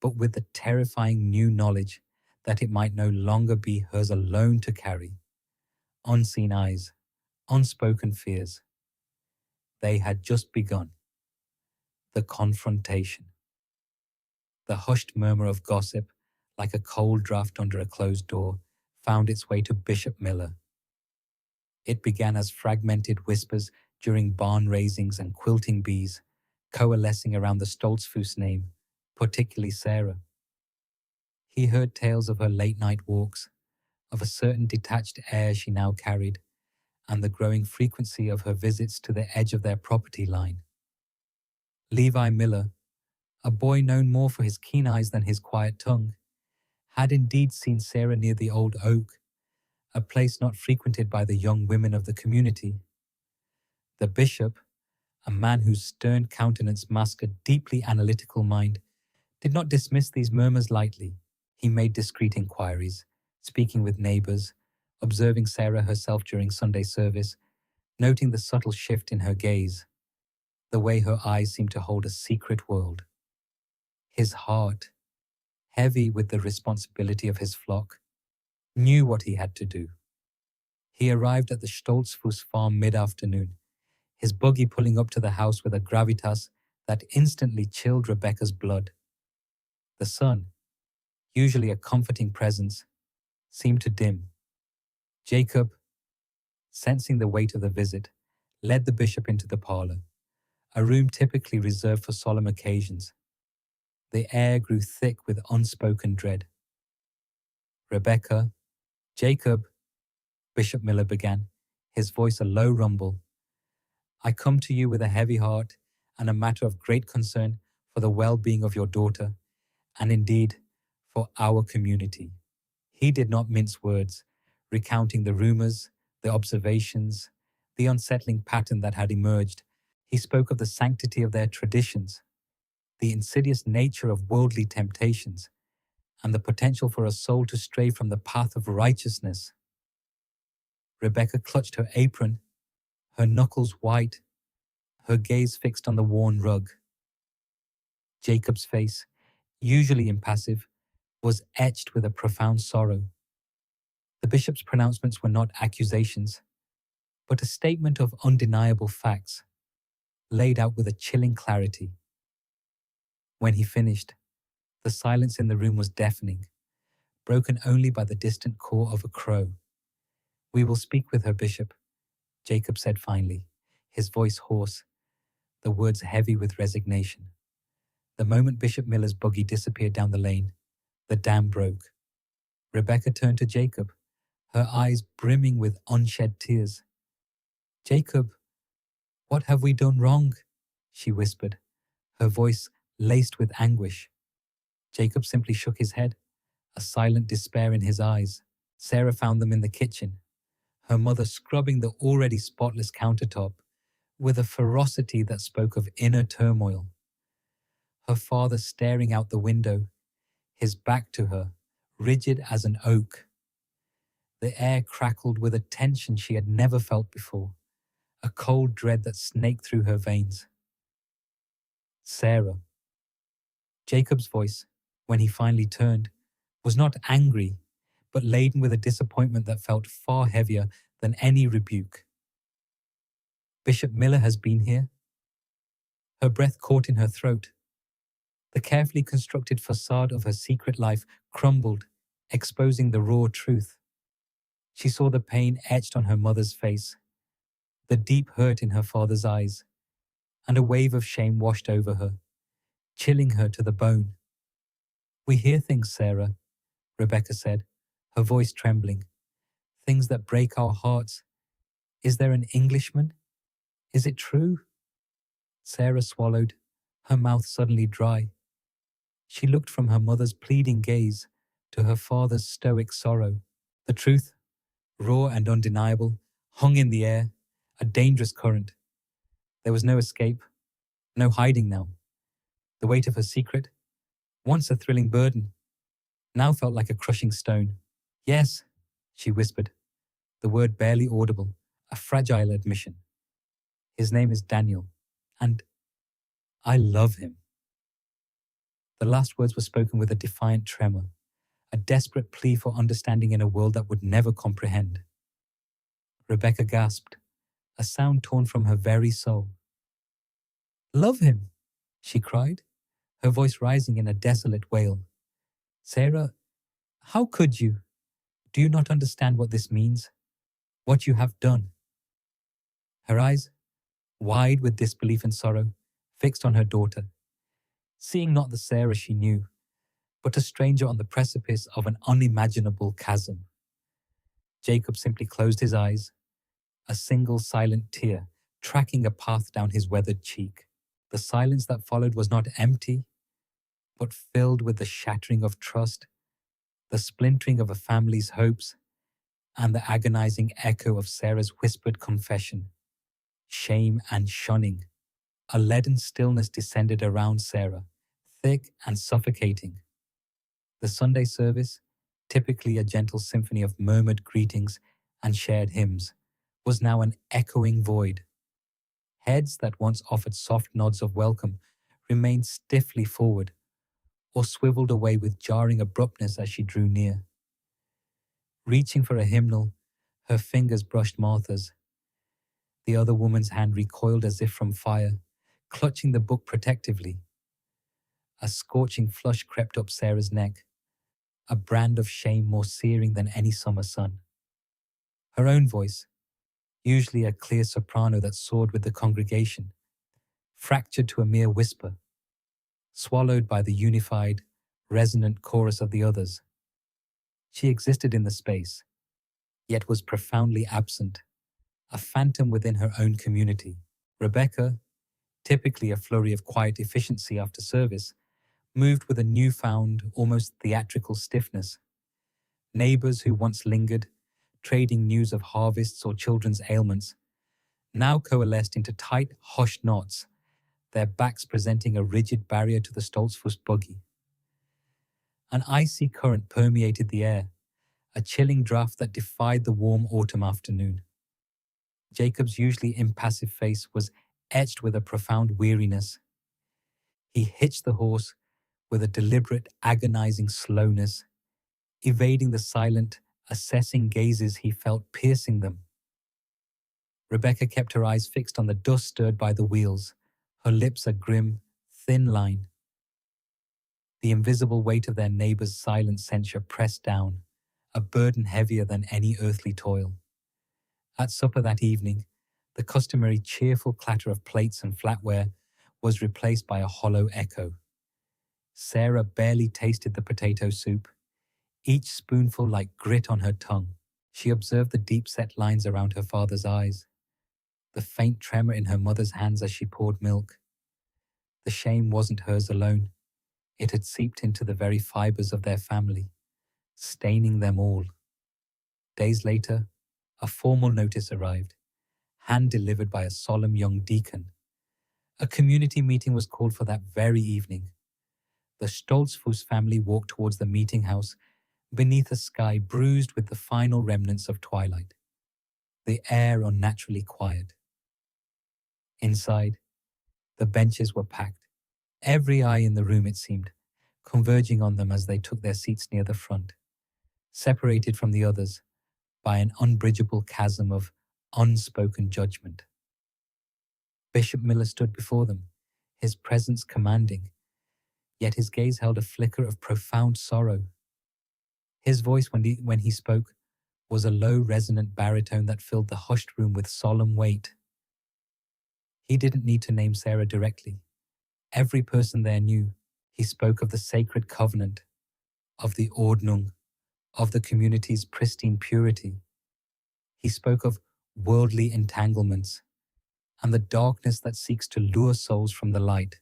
but with the terrifying new knowledge that it might no longer be hers alone to carry. Unseen eyes, unspoken fears. They had just begun. The confrontation. The hushed murmur of gossip, like a cold draft under a closed door, found its way to Bishop Miller. It began as fragmented whispers during barn raisings and quilting bees, coalescing around the Stoltzfus name, particularly Sarah. He heard tales of her late-night walks, of a certain detached air she now carried, and the growing frequency of her visits to the edge of their property line. Levi Miller, a boy known more for his keen eyes than his quiet tongue, had indeed seen Sarah near the old oak, a place not frequented by the young women of the community. The bishop, a man whose stern countenance masked a deeply analytical mind, did not dismiss these murmurs lightly. He made discreet inquiries, speaking with neighbors, observing Sarah herself during Sunday service, noting the subtle shift in her gaze, the way her eyes seemed to hold a secret world. His heart, heavy with the responsibility of his flock, knew what he had to do. He arrived at the Stoltzfus farm mid-afternoon, his buggy pulling up to the house with a gravitas that instantly chilled Rebecca's blood. The sun, usually a comforting presence, seemed to dim. Jacob, sensing the weight of the visit, led the bishop into the parlor, a room typically reserved for solemn occasions. The air grew thick with unspoken dread. Rebecca, Jacob, Bishop Miller began, his voice a low rumble. I come to you with a heavy heart and a matter of great concern for the well-being of your daughter, and indeed, for our community. He did not mince words, recounting the rumors, the observations, the unsettling pattern that had emerged. He spoke of the sanctity of their traditions, the insidious nature of worldly temptations, and the potential for a soul to stray from the path of righteousness. Rebecca clutched her apron, her knuckles white, her gaze fixed on the worn rug. Jacob's face, usually impassive, was etched with a profound sorrow. The bishop's pronouncements were not accusations, but a statement of undeniable facts, laid out with a chilling clarity. When he finished, The silence in the room was deafening, broken only by the distant caw of a crow. "We will speak with her, Bishop," Jacob said finally, his voice hoarse, the words heavy with resignation. The moment Bishop Miller's buggy disappeared down the lane, the dam broke. Rebecca turned to Jacob, her eyes brimming with unshed tears. "Jacob, what have we done wrong?" she whispered, her voice laced with anguish. Jacob simply shook his head, a silent despair in his eyes. Sarah found them in the kitchen, her mother scrubbing the already spotless countertop with a ferocity that spoke of inner turmoil. Her father staring out the window, his back to her, rigid as an oak. The air crackled with a tension she had never felt before, a cold dread that snaked through her veins. "Sarah." Jacob's voice, when he finally turned, was not angry, but laden with a disappointment that felt far heavier than any rebuke. "Bishop Miller has been here?" Her breath caught in her throat. The carefully constructed facade of her secret life crumbled, exposing the raw truth. She saw the pain etched on her mother's face, the deep hurt in her father's eyes, and a wave of shame washed over her, chilling her to the bone. "We hear things, Sarah," Rebecca said, her voice trembling. "Things that break our hearts. Is there an Englishman? Is it true?" Sarah swallowed, her mouth suddenly dry. She looked from her mother's pleading gaze to her father's stoic sorrow. The truth, raw and undeniable, hung in the air, a dangerous current. There was no escape, no hiding now. The weight of her secret, once a thrilling burden, now felt like a crushing stone. "Yes," she whispered, the word barely audible, a fragile admission. "His name is Daniel, and I love him." The last words were spoken with a defiant tremor, a desperate plea for understanding in a world that would never comprehend. Rebecca gasped, a sound torn from her very soul. "Love him?" she cried, her voice rising in a desolate wail. "Sarah, how could you? Do you not understand what this means? What you have done?" Her eyes, wide with disbelief and sorrow, fixed on her daughter, seeing not the Sarah she knew, but a stranger on the precipice of an unimaginable chasm. Jacob simply closed his eyes, a single silent tear tracking a path down his weathered cheek. The silence that followed was not empty, but filled with the shattering of trust, the splintering of a family's hopes, and the agonizing echo of Sarah's whispered confession. Shame and shunning. A leaden stillness descended around Sarah, thick and suffocating. The Sunday service, typically a gentle symphony of murmured greetings and shared hymns, was now an echoing void. Heads that once offered soft nods of welcome remained stiffly forward, or swiveled away with jarring abruptness as she drew near. Reaching for a hymnal, her fingers brushed Martha's. The other woman's hand recoiled as if from fire, clutching the book protectively. A scorching flush crept up Sarah's neck, a brand of shame more searing than any summer sun. Her own voice, usually a clear soprano that soared with the congregation, fractured to a mere whisper, swallowed by the unified, resonant chorus of the others. She existed in the space, yet was profoundly absent, a phantom within her own community. Rebecca, typically a flurry of quiet efficiency after service, moved with a newfound, almost theatrical stiffness. Neighbors who once lingered, trading news of harvests or children's ailments, now coalesced into tight, hushed knots, their backs presenting a rigid barrier to the Stoltzfus buggy. An icy current permeated the air, a chilling draft that defied the warm autumn afternoon. Jacob's usually impassive face was etched with a profound weariness. He hitched the horse with a deliberate, agonizing slowness, evading the silent, assessing gazes he felt piercing them. Rebecca kept her eyes fixed on the dust stirred by the wheels, her lips a grim, thin line. The invisible weight of their neighbor's silent censure pressed down, a burden heavier than any earthly toil. At supper that evening, the customary cheerful clatter of plates and flatware was replaced by a hollow echo. Sarah barely tasted the potato soup, each spoonful like grit on her tongue. She observed the deep-set lines around her father's eyes, the faint tremor in her mother's hands as she poured milk. The shame wasn't hers alone. It had seeped into the very fibers of their family, staining them all. Days later, a formal notice arrived, hand-delivered by a solemn young deacon. A community meeting was called for that very evening. The Stoltzfus family walked towards the meeting house beneath a sky bruised with the final remnants of twilight, the air unnaturally quiet. Inside, the benches were packed, every eye in the room, it seemed, converging on them as they took their seats near the front, separated from the others by an unbridgeable chasm of unspoken judgment. Bishop Miller stood before them, his presence commanding, yet his gaze held a flicker of profound sorrow. His voice, when he spoke, was a low, resonant baritone that filled the hushed room with solemn weight. He didn't need to name Sarah directly. Every person there knew. He spoke of the sacred covenant, of the Ordnung, of the community's pristine purity. He spoke of worldly entanglements and the darkness that seeks to lure souls from the light.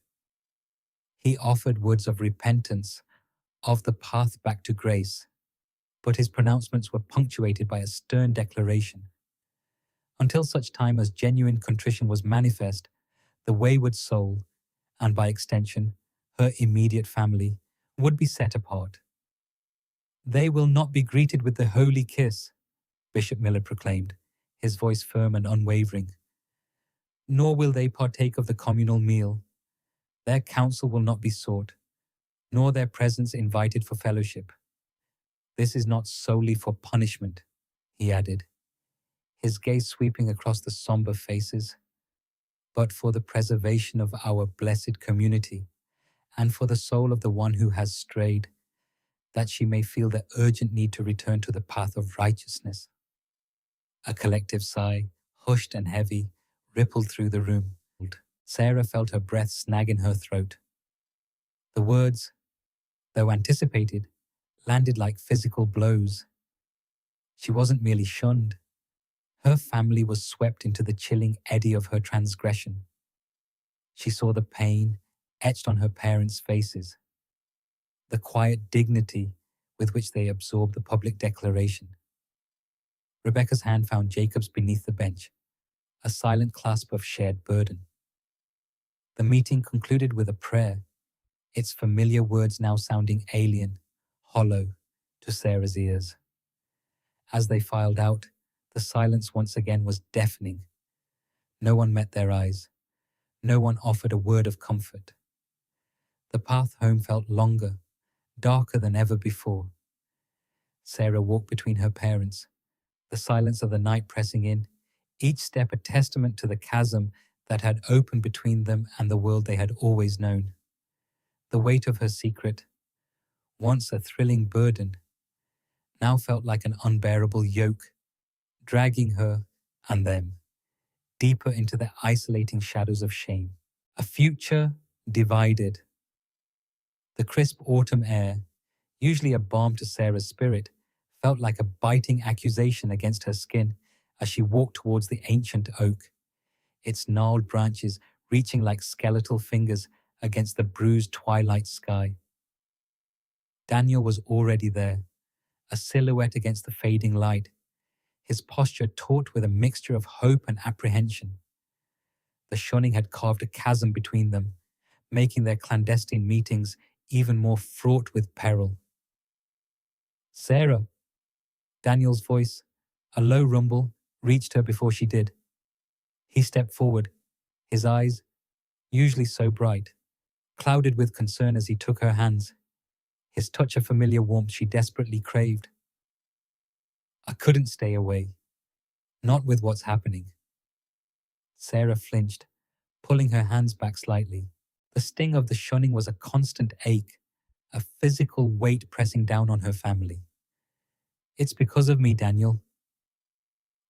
He offered words of repentance, of the path back to grace, but his pronouncements were punctuated by a stern declaration. Until such time as genuine contrition was manifest, the wayward soul, and by extension, her immediate family, would be set apart. "They will not be greeted with the holy kiss," Bishop Miller proclaimed, his voice firm and unwavering. "Nor will they partake of the communal meal. Their counsel will not be sought, nor their presence invited for fellowship. This is not solely for punishment," he added, his gaze sweeping across the somber faces, "but for the preservation of our blessed community, and for the soul of the one who has strayed, that she may feel the urgent need to return to the path of righteousness." A collective sigh, hushed and heavy, rippled through the room. Sarah felt her breath snag in her throat. The words, though anticipated, landed like physical blows. She wasn't merely shunned. Her family was swept into the chilling eddy of her transgression. She saw the pain etched on her parents' faces, the quiet dignity with which they absorbed the public declaration. Rebecca's hand found Jacob's beneath the bench, a silent clasp of shared burden. The meeting concluded with a prayer, its familiar words now sounding alien, hollow, to Sarah's ears. As they filed out, the silence once again was deafening. No one met their eyes. No one offered a word of comfort. The path home felt longer, darker than ever before. Sarah walked between her parents, the silence of the night pressing in, each step a testament to the chasm that had opened between them and the world they had always known. The weight of her secret, once a thrilling burden, now felt like an unbearable yoke, dragging her and them deeper into the isolating shadows of shame. A future divided. The crisp autumn air, usually a balm to Sarah's spirit, felt like a biting accusation against her skin as she walked towards the ancient oak, its gnarled branches reaching like skeletal fingers against the bruised twilight sky. Daniel was already there, a silhouette against the fading light, his posture taut with a mixture of hope and apprehension. The shunning had carved a chasm between them, making their clandestine meetings even more fraught with peril. "Sarah!" Daniel's voice, a low rumble, reached her before she did. He stepped forward, his eyes, usually so bright, clouded with concern as he took her hands, his touch a familiar warmth she desperately craved. "I couldn't stay away. Not with what's happening." Sarah flinched, pulling her hands back slightly. The sting of the shunning was a constant ache, a physical weight pressing down on her family. "It's because of me, Daniel."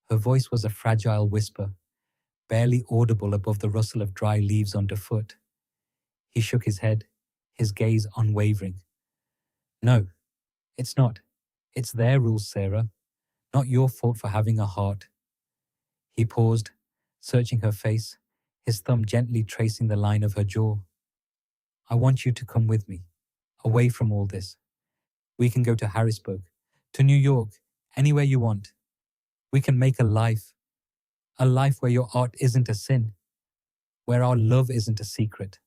Her voice was a fragile whisper, barely audible above the rustle of dry leaves underfoot. He shook his head, his gaze unwavering. "No, it's not. It's their rules, Sarah. Not your fault for having a heart." He paused, searching her face, his thumb gently tracing the line of her jaw. "I want you to come with me, away from all this. We can go to Harrisburg, to New York, anywhere you want. We can make a life where your art isn't a sin, where our love isn't a secret."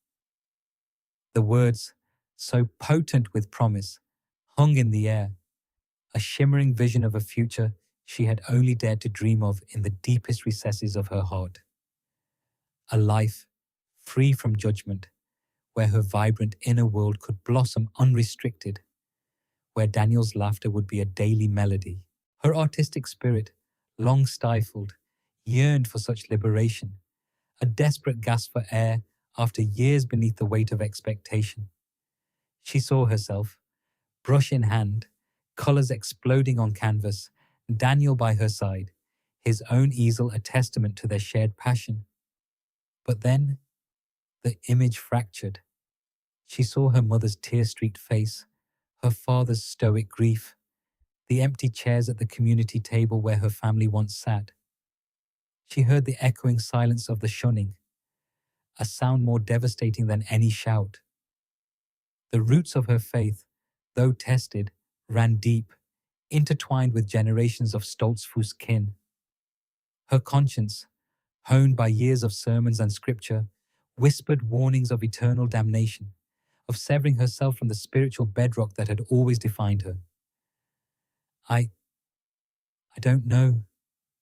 The words, so potent with promise, hung in the air, a shimmering vision of a future she had only dared to dream of in the deepest recesses of her heart. A life free from judgment, where her vibrant inner world could blossom unrestricted, where Daniel's laughter would be a daily melody. Her artistic spirit, long stifled, yearned for such liberation, a desperate gasp for air after years beneath the weight of expectation. She saw herself, brush in hand, colours exploding on canvas, Daniel by her side, his own easel a testament to their shared passion. But then, the image fractured. She saw her mother's tear-streaked face, her father's stoic grief, the empty chairs at the community table where her family once sat. She heard the echoing silence of the shunning, a sound more devastating than any shout. The roots of her faith, though tested, ran deep, intertwined with generations of Stoltzfus kin. Her conscience, honed by years of sermons and scripture, whispered warnings of eternal damnation, of severing herself from the spiritual bedrock that had always defined her. I don't know,"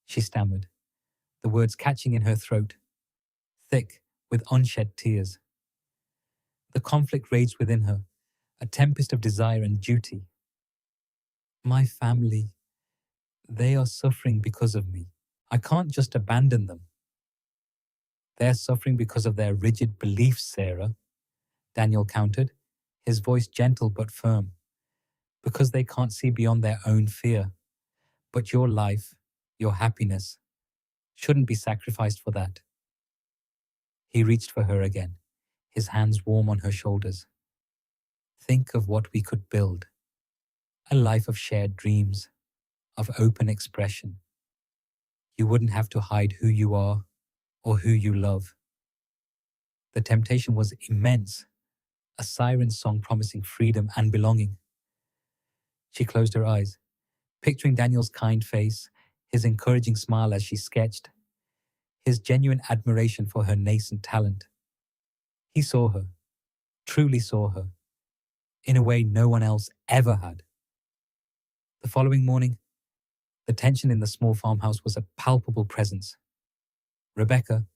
she stammered, the words catching in her throat, thick with unshed tears. The conflict raged within her, a tempest of desire and duty. "My family, they are suffering because of me. I can't just abandon them." "They're suffering because of their rigid beliefs, Sarah," Daniel countered, his voice gentle but firm. "Because they can't see beyond their own fear. But your life, your happiness, shouldn't be sacrificed for that." He reached for her again, his hands warm on her shoulders. "Think of what we could build. A life of shared dreams, of open expression. You wouldn't have to hide who you are or who you love." The temptation was immense, a siren song promising freedom and belonging. She closed her eyes, picturing Daniel's kind face, his encouraging smile as she sketched, his genuine admiration for her nascent talent. He saw her, truly saw her, in a way no one else ever had. The following morning, the tension in the small farmhouse was a palpable presence. Rebecca,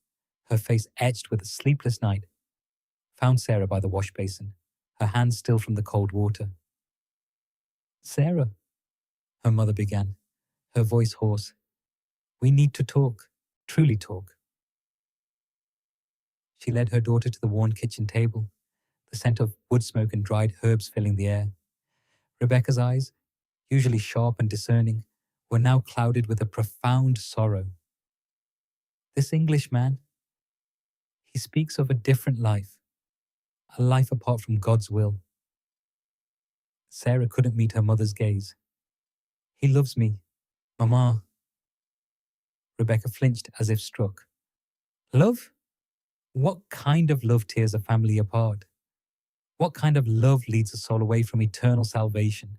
her face etched with a sleepless night, found Sarah by the wash basin, her hands still from the cold water. "Sarah," her mother began, her voice hoarse, "we need to talk, truly talk." She led her daughter to the worn kitchen table, the scent of wood smoke and dried herbs filling the air. Rebecca's eyes, usually sharp and discerning, were now clouded with a profound sorrow. "This Englishman, he speaks of a different life, a life apart from God's will." Sarah couldn't meet her mother's gaze. "He loves me, Mama." Rebecca flinched as if struck. "Love? What kind of love tears a family apart? What kind of love leads a soul away from eternal salvation?"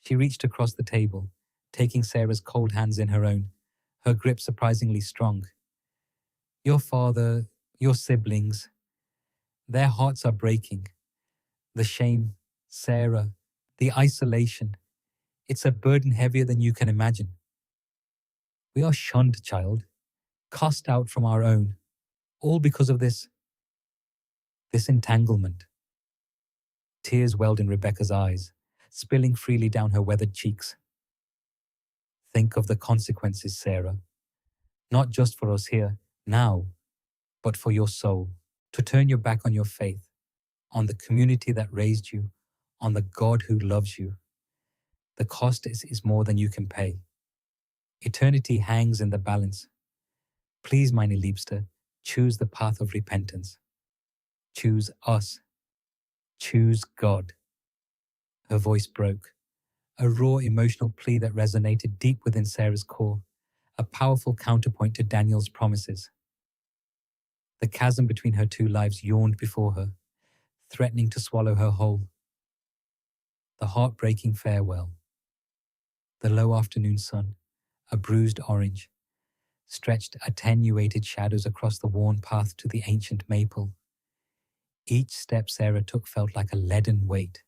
She reached across the table, taking Sarah's cold hands in her own, her grip surprisingly strong. "Your father, your siblings, their hearts are breaking. The shame, Sarah, the isolation, it's a burden heavier than you can imagine. We are shunned, child, cast out from our own, all because of this entanglement." Tears welled in Rebecca's eyes, spilling freely down her weathered cheeks. "Think of the consequences, Sarah. Not just for us here, now, but for your soul. To turn your back on your faith, on the community that raised you, on the God who loves you. The cost is more than you can pay. Eternity hangs in the balance. Please, meine Liebste, choose the path of repentance. Choose us. Choose God. Her voice broke, a raw emotional plea that resonated deep within Sarah's core, a powerful counterpoint to Daniel's promises. The chasm between her two lives yawned before her, threatening to swallow her whole. The heartbreaking farewell. The low afternoon sun, a bruised orange, stretched attenuated shadows across the worn path to the ancient maple. Each step Sarah took felt like a leaden weight,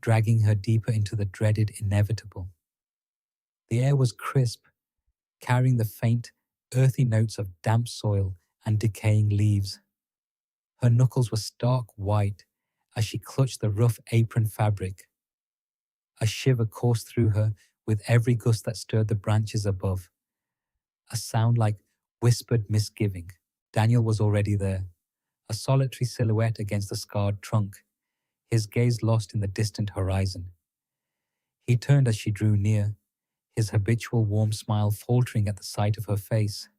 dragging her deeper into the dreaded inevitable. The air was crisp, carrying the faint, earthy notes of damp soil and decaying leaves. Her knuckles were stark white as she clutched the rough apron fabric. A shiver coursed through her with every gust that stirred the branches above. A sound like whispered misgiving. Daniel was already there, a solitary silhouette against the scarred trunk, his gaze lost in the distant horizon. He turned as she drew near, his habitual warm smile faltering at the sight of her face.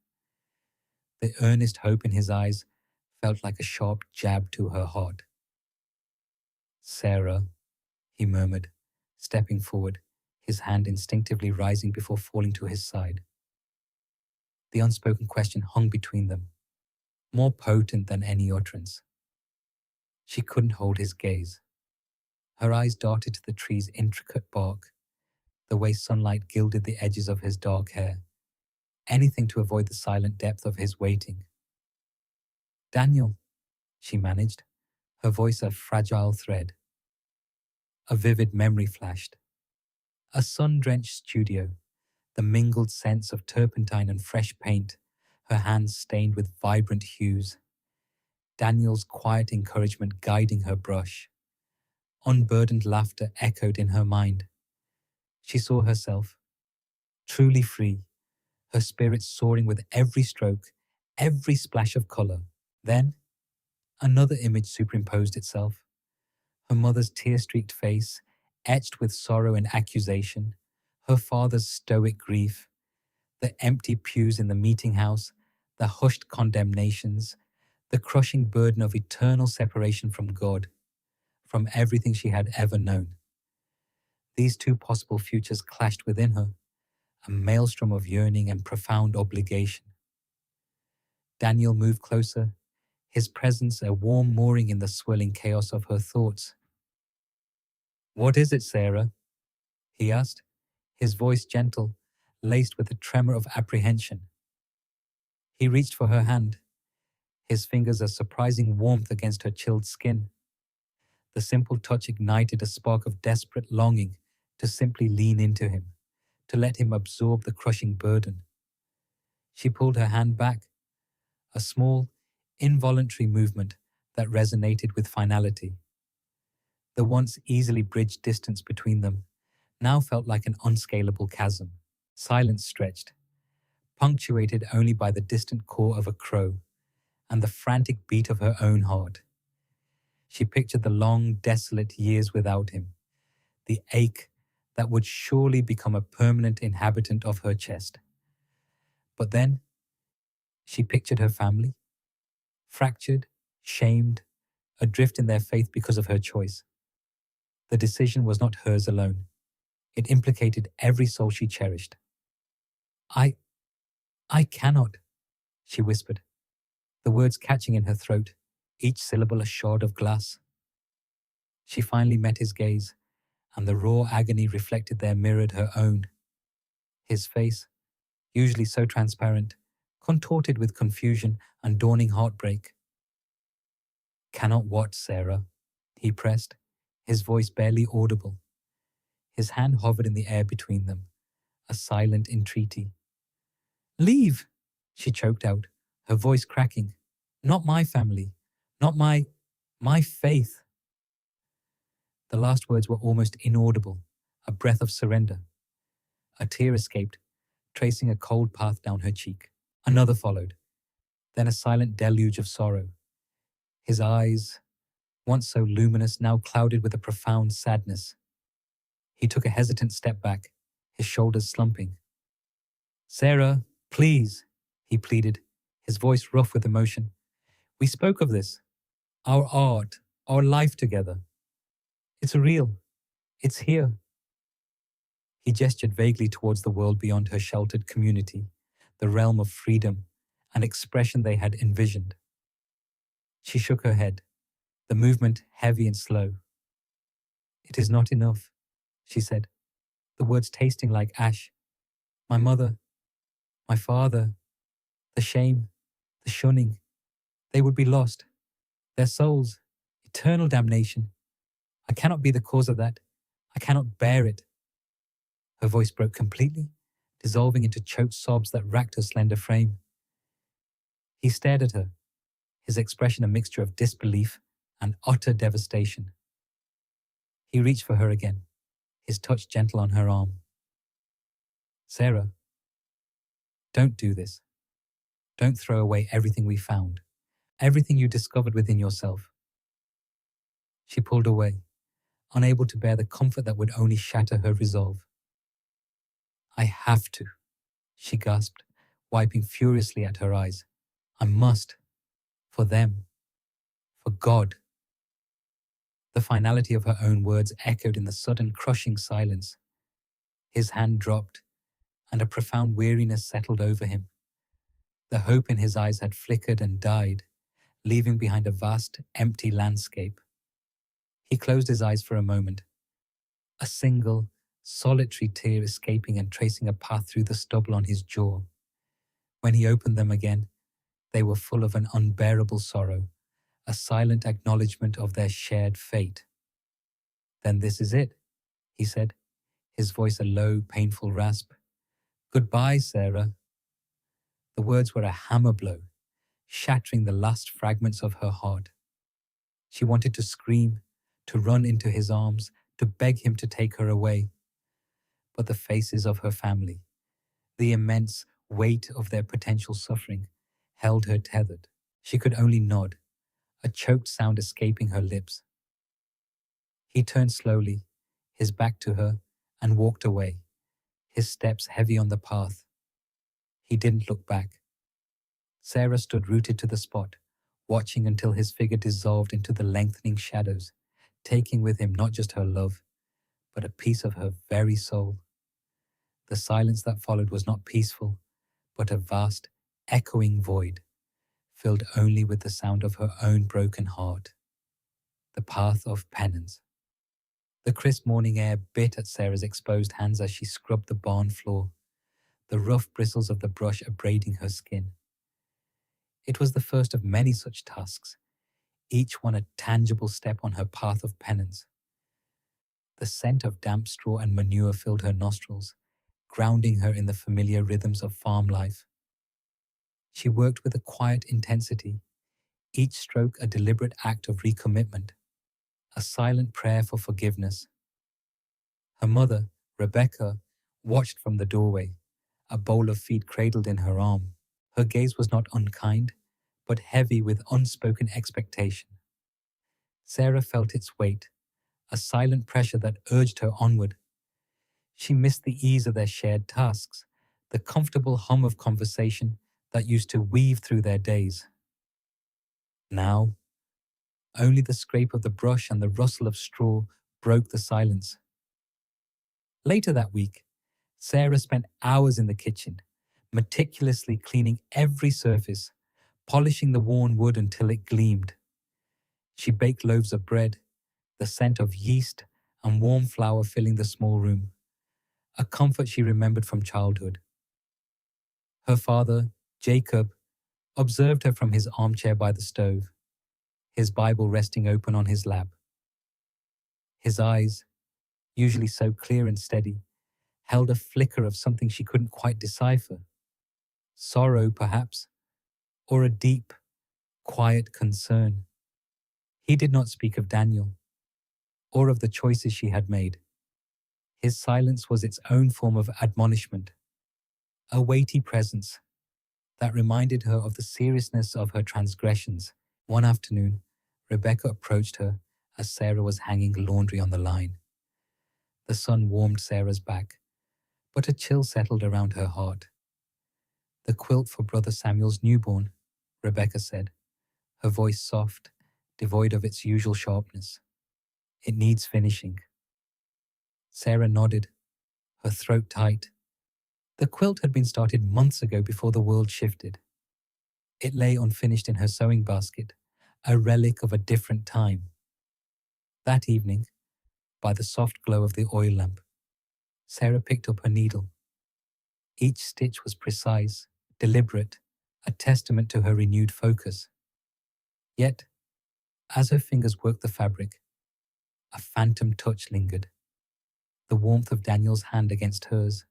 The earnest hope in his eyes felt like a sharp jab to her heart. "Sarah," he murmured, stepping forward, his hand instinctively rising before falling to his side. The unspoken question hung between them, more potent than any utterance. She couldn't hold his gaze. Her eyes darted to the tree's intricate bark, the way sunlight gilded the edges of his dark hair, anything to avoid the silent depth of his waiting. "Daniel," she managed, her voice a fragile thread. A vivid memory flashed. A sun-drenched studio, the mingled scents of turpentine and fresh paint, her hands stained with vibrant hues. Daniel's quiet encouragement guiding her brush. Unburdened laughter echoed in her mind. She saw herself, truly free, her spirit soaring with every stroke, every splash of color. Then, another image superimposed itself. Her mother's tear-streaked face, etched with sorrow and accusation, her father's stoic grief, the empty pews in the meeting house, the hushed condemnations, the crushing burden of eternal separation from God, from everything she had ever known. These two possible futures clashed within her, a maelstrom of yearning and profound obligation. Daniel moved closer, his presence a warm mooring in the swirling chaos of her thoughts. "What is it, Sarah?" he asked, his voice gentle, laced with a tremor of apprehension. He reached for her hand, his fingers a surprising warmth against her chilled skin. The simple touch ignited a spark of desperate longing to simply lean into him, to let him absorb the crushing burden. She pulled her hand back, a small, involuntary movement that resonated with finality. The once easily bridged distance between them now felt like an unscalable chasm. Silence stretched, punctuated only by the distant caw of a crow and the frantic beat of her own heart. She pictured the long, desolate years without him, the ache that would surely become a permanent inhabitant of her chest. But then, she pictured her family, fractured, shamed, adrift in their faith because of her choice. The decision was not hers alone. It implicated every soul she cherished. I cannot," she whispered, the words catching in her throat, each syllable a shard of glass. She finally met his gaze, and the raw agony reflected there mirrored her own. His face, usually so transparent, contorted with confusion and dawning heartbreak. "Cannot what, Sarah?" he pressed, his voice barely audible. His hand hovered in the air between them, a silent entreaty. "Leave," she choked out, her voice cracking. "Not my family, not my faith." The last words were almost inaudible, a breath of surrender. A tear escaped, tracing a cold path down her cheek. Another followed, then a silent deluge of sorrow. His eyes, once so luminous, now clouded with a profound sadness. He took a hesitant step back, his shoulders slumping. "Sarah, please," he pleaded, his voice rough with emotion. "We spoke of this. Our art, our life together. It's real. It's here." He gestured vaguely towards the world beyond her sheltered community, the realm of freedom and expression they had envisioned. She shook her head, the movement heavy and slow. "It is not enough," she said, the words tasting like ash. "My mother, my father, the shame, the shunning, they would be lost. Their souls, eternal damnation. I cannot be the cause of that. I cannot bear it." Her voice broke completely, dissolving into choked sobs that racked her slender frame. He stared at her, his expression a mixture of disbelief and utter devastation. He reached for her again, his touch gentle on her arm. "Sarah, don't do this. Don't throw away everything we found, everything you discovered within yourself." She pulled away, unable to bear the comfort that would only shatter her resolve. "I have to," she gasped, wiping furiously at her eyes. "I must. For them. For God." The finality of her own words echoed in the sudden crushing silence. His hand dropped, and a profound weariness settled over him. The hope in his eyes had flickered and died, leaving behind a vast, empty landscape. He closed his eyes for a moment, a single, solitary tear escaping and tracing a path through the stubble on his jaw. When he opened them again, they were full of an unbearable sorrow, a silent acknowledgement of their shared fate. "Then this is it," he said, his voice a low, painful rasp. "Goodbye, Sarah." The words were a hammer blow, shattering the last fragments of her heart. She wanted to scream, to run into his arms, to beg him to take her away. But the faces of her family, the immense weight of their potential suffering, held her tethered. She could only nod, a choked sound escaping her lips. He turned slowly, his back to her, and walked away, his steps heavy on the path. He didn't look back. Sarah stood rooted to the spot, watching until his figure dissolved into the lengthening shadows, taking with him not just her love, but a piece of her very soul. The silence that followed was not peaceful, but a vast, echoing void, filled only with the sound of her own broken heart. The path of penance. The crisp morning air bit at Sarah's exposed hands as she scrubbed the barn floor, the rough bristles of the brush abrading her skin. It was the first of many such tasks, each one a tangible step on her path of penance. The scent of damp straw and manure filled her nostrils, grounding her in the familiar rhythms of farm life. She worked with a quiet intensity, each stroke a deliberate act of recommitment, a silent prayer for forgiveness. Her mother, Rebecca, watched from the doorway, a bowl of feed cradled in her arm. Her gaze was not unkind, but heavy with unspoken expectation. Sarah felt its weight, a silent pressure that urged her onward. She missed the ease of their shared tasks, the comfortable hum of conversation that used to weave through their days. Now, only the scrape of the brush and the rustle of straw broke the silence. Later that week, Sarah spent hours in the kitchen, meticulously cleaning every surface, polishing the worn wood until it gleamed. She baked loaves of bread, the scent of yeast and warm flour filling the small room, a comfort she remembered from childhood. Her father, Jacob, observed her from his armchair by the stove, his Bible resting open on his lap. His eyes, usually so clear and steady, held a flicker of something she couldn't quite decipher. Sorrow, perhaps, or a deep, quiet concern. He did not speak of Daniel, or of the choices she had made. His silence was its own form of admonishment, a weighty presence that reminded her of the seriousness of her transgressions. One afternoon, Rebecca approached her as Sarah was hanging laundry on the line. The sun warmed Sarah's back, but a chill settled around her heart. "The quilt for Brother Samuel's newborn," Rebecca said, her voice soft, devoid of its usual sharpness. "It needs finishing." Sarah nodded, her throat tight. The quilt had been started months ago before the world shifted. It lay unfinished in her sewing basket, a relic of a different time. That evening, by the soft glow of the oil lamp, Sarah picked up her needle. Each stitch was precise, deliberate, a testament to her renewed focus. Yet, as her fingers worked the fabric, a phantom touch lingered. The warmth of Daniel's hand against hers,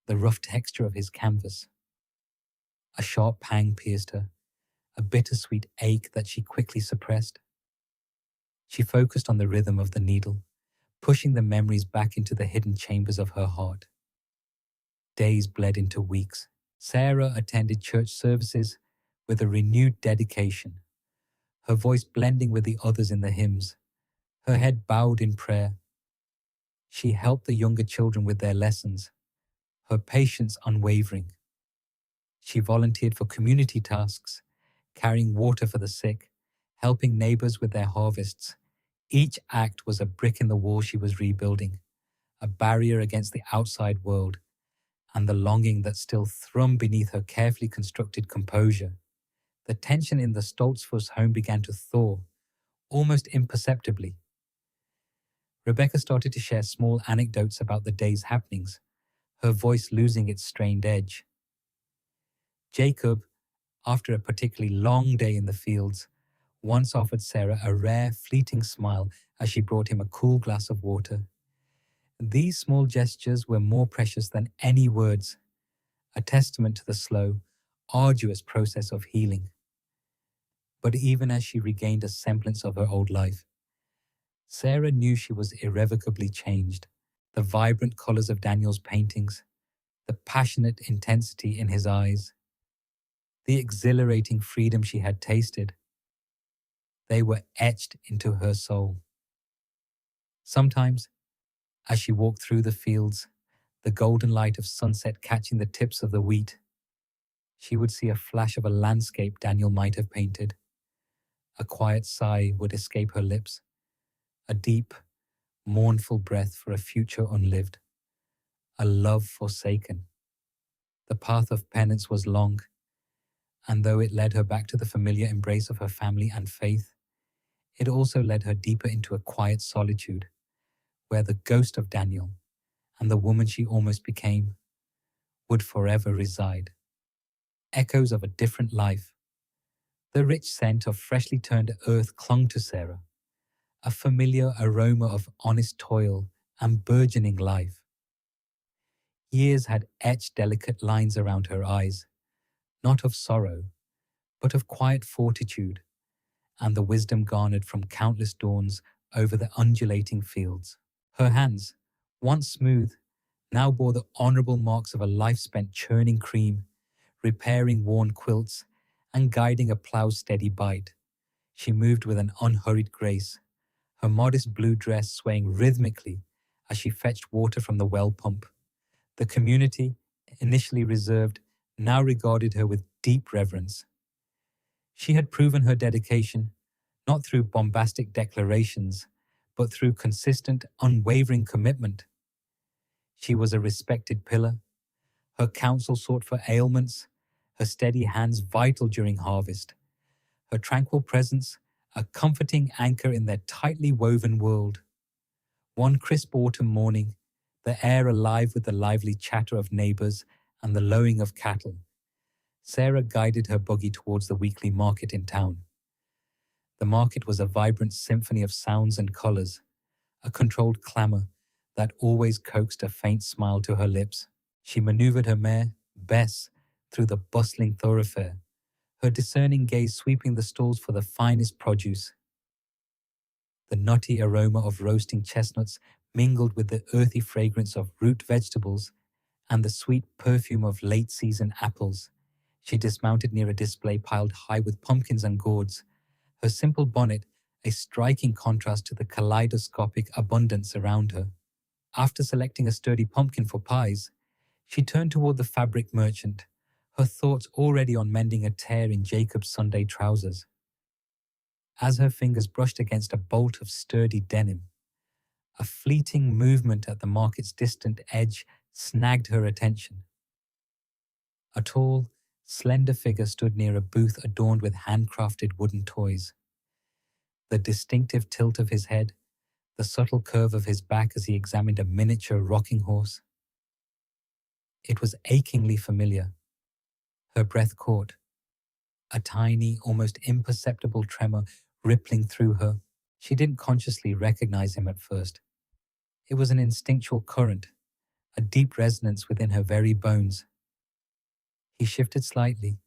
the rough texture of his canvas. A sharp pang pierced her, a bittersweet ache that she quickly suppressed. She focused on the rhythm of the needle, pushing the memories back into the hidden chambers of her heart. Days bled into weeks. Sarah attended church services with a renewed dedication, her voice blending with the others in the hymns, her head bowed in prayer. She helped the younger children with their lessons, her patience unwavering. She volunteered for community tasks, carrying water for the sick, helping neighbors with their harvests. Each act was a brick in the wall she was rebuilding, a barrier against the outside world, and the longing that still thrummed beneath her carefully constructed composure. The tension in the Stoltzfus home began to thaw, almost imperceptibly. Rebecca started to share small anecdotes about the day's happenings, her voice losing its strained edge. Jacob, after a particularly long day in the fields, once offered Sarah a rare, fleeting smile as she brought him a cool glass of water. These small gestures were more precious than any words, a testament to the slow, arduous process of healing. But even as she regained a semblance of her old life, Sarah knew she was irrevocably changed. The vibrant colors of Daniel's paintings, the passionate intensity in his eyes, the exhilarating freedom she had tasted, they were etched into her soul. Sometimes, as she walked through the fields, the golden light of sunset catching the tips of the wheat, she would see a flash of a landscape Daniel might have painted. A quiet sigh would escape her lips, a deep, mournful breath for a future unlived, a love forsaken. The path of penance was long, and though it led her back to the familiar embrace of her family and faith, it also led her deeper into a quiet solitude, where the ghost of Daniel and the woman she almost became would forever reside. Echoes of a different life. The rich scent of freshly turned earth clung to Sarah, a familiar aroma of honest toil and burgeoning life. Years had etched delicate lines around her eyes, not of sorrow, but of quiet fortitude, and the wisdom garnered from countless dawns over the undulating fields. Her hands, once smooth, now bore the honorable marks of a life spent churning cream, repairing worn quilts, and guiding a plow's steady bite. She moved with an unhurried grace, her modest blue dress swaying rhythmically as she fetched water from the well pump. The community, initially reserved, now regarded her with deep reverence. She had proven her dedication, not through bombastic declarations, but through consistent, unwavering commitment. She was a respected pillar, her counsel sought for ailments, her steady hands vital during harvest, her tranquil presence a comforting anchor in their tightly woven world. One crisp autumn morning, the air alive with the lively chatter of neighbors and the lowing of cattle, Sarah guided her buggy towards the weekly market in town. The market was a vibrant symphony of sounds and colors, a controlled clamor that always coaxed a faint smile to her lips. She maneuvered her mare, Bess, through the bustling thoroughfare, her discerning gaze sweeping the stalls for the finest produce. The nutty aroma of roasting chestnuts mingled with the earthy fragrance of root vegetables and the sweet perfume of late-season apples. She dismounted near a display piled high with pumpkins and gourds, her simple bonnet a striking contrast to the kaleidoscopic abundance around her. After selecting a sturdy pumpkin for pies, she turned toward the fabric merchant, her thoughts already on mending a tear in Jacob's Sunday trousers. As her fingers brushed against a bolt of sturdy denim, a fleeting movement at the market's distant edge snagged her attention. A tall, slender figure stood near a booth adorned with handcrafted wooden toys. The distinctive tilt of his head, the subtle curve of his back as he examined a miniature rocking horse. It was achingly familiar. Her breath caught, a tiny, almost imperceptible tremor rippling through her. She didn't consciously recognize him at first. It was an instinctual current, a deep resonance within her very bones. He shifted slightly,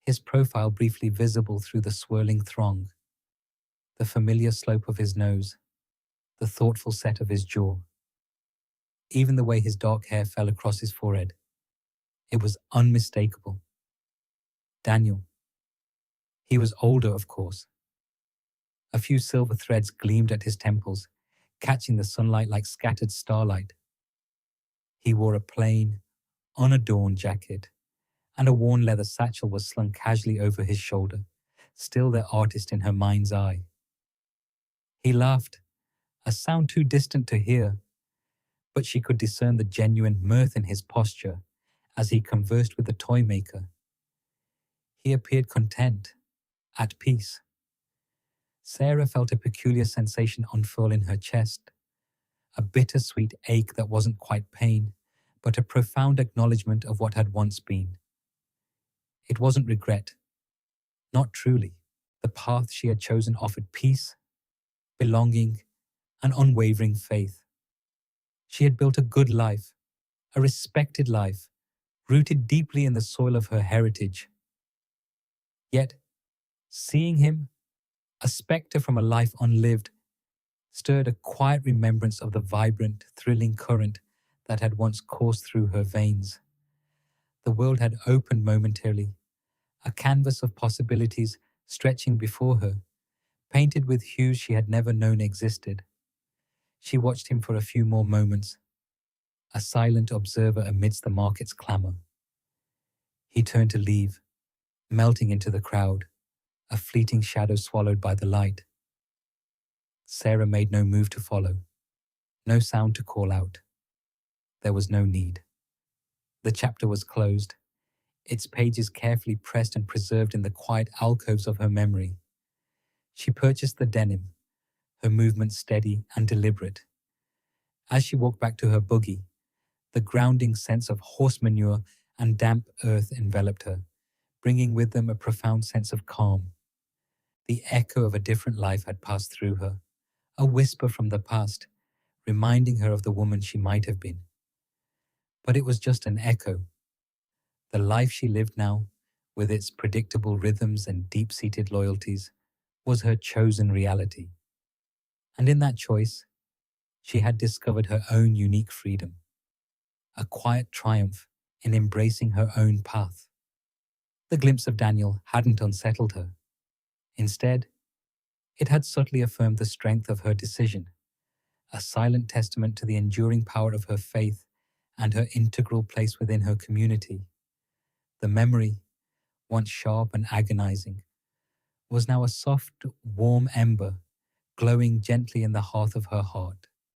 his profile briefly visible through the swirling throng. The familiar slope of his nose, the thoughtful set of his jaw, even the way his dark hair fell across his forehead. It was unmistakable. Daniel. He was older, of course. A few silver threads gleamed at his temples, catching the sunlight like scattered starlight. He wore a plain, unadorned jacket, and a worn leather satchel was slung casually over his shoulder, still the artist in her mind's eye. He laughed, a sound too distant to hear, but she could discern the genuine mirth in his posture as he conversed with the toy maker. He appeared content, at peace. Sarah felt a peculiar sensation unfurl in her chest, a bittersweet ache that wasn't quite pain, but a profound acknowledgement of what had once been. It wasn't regret, not truly. The path she had chosen offered peace, belonging, and unwavering faith. She had built a good life, a respected life, rooted deeply in the soil of her heritage. Yet, seeing him, a spectre from a life unlived, stirred a quiet remembrance of the vibrant, thrilling current that had once coursed through her veins. The world had opened momentarily, a canvas of possibilities stretching before her, painted with hues she had never known existed. She watched him for a few more moments, a silent observer amidst the market's clamour. He turned to leave, melting into the crowd, a fleeting shadow swallowed by the light. Sarah made no move to follow, no sound to call out. There was no need. The chapter was closed, its pages carefully pressed and preserved in the quiet alcoves of her memory. She purchased the denim, her movements steady and deliberate. As she walked back to her buggy, the grounding sense of horse manure and damp earth enveloped her, bringing with them a profound sense of calm. The echo of a different life had passed through her, a whisper from the past, reminding her of the woman she might have been. But it was just an echo. The life she lived now, with its predictable rhythms and deep-seated loyalties, was her chosen reality. And in that choice, she had discovered her own unique freedom, a quiet triumph in embracing her own path. The glimpse of Daniel hadn't unsettled her. Instead, it had subtly affirmed the strength of her decision, a silent testament to the enduring power of her faith and her integral place within her community. The memory, once sharp and agonizing, was now a soft, warm ember glowing gently in the hearth of her heart.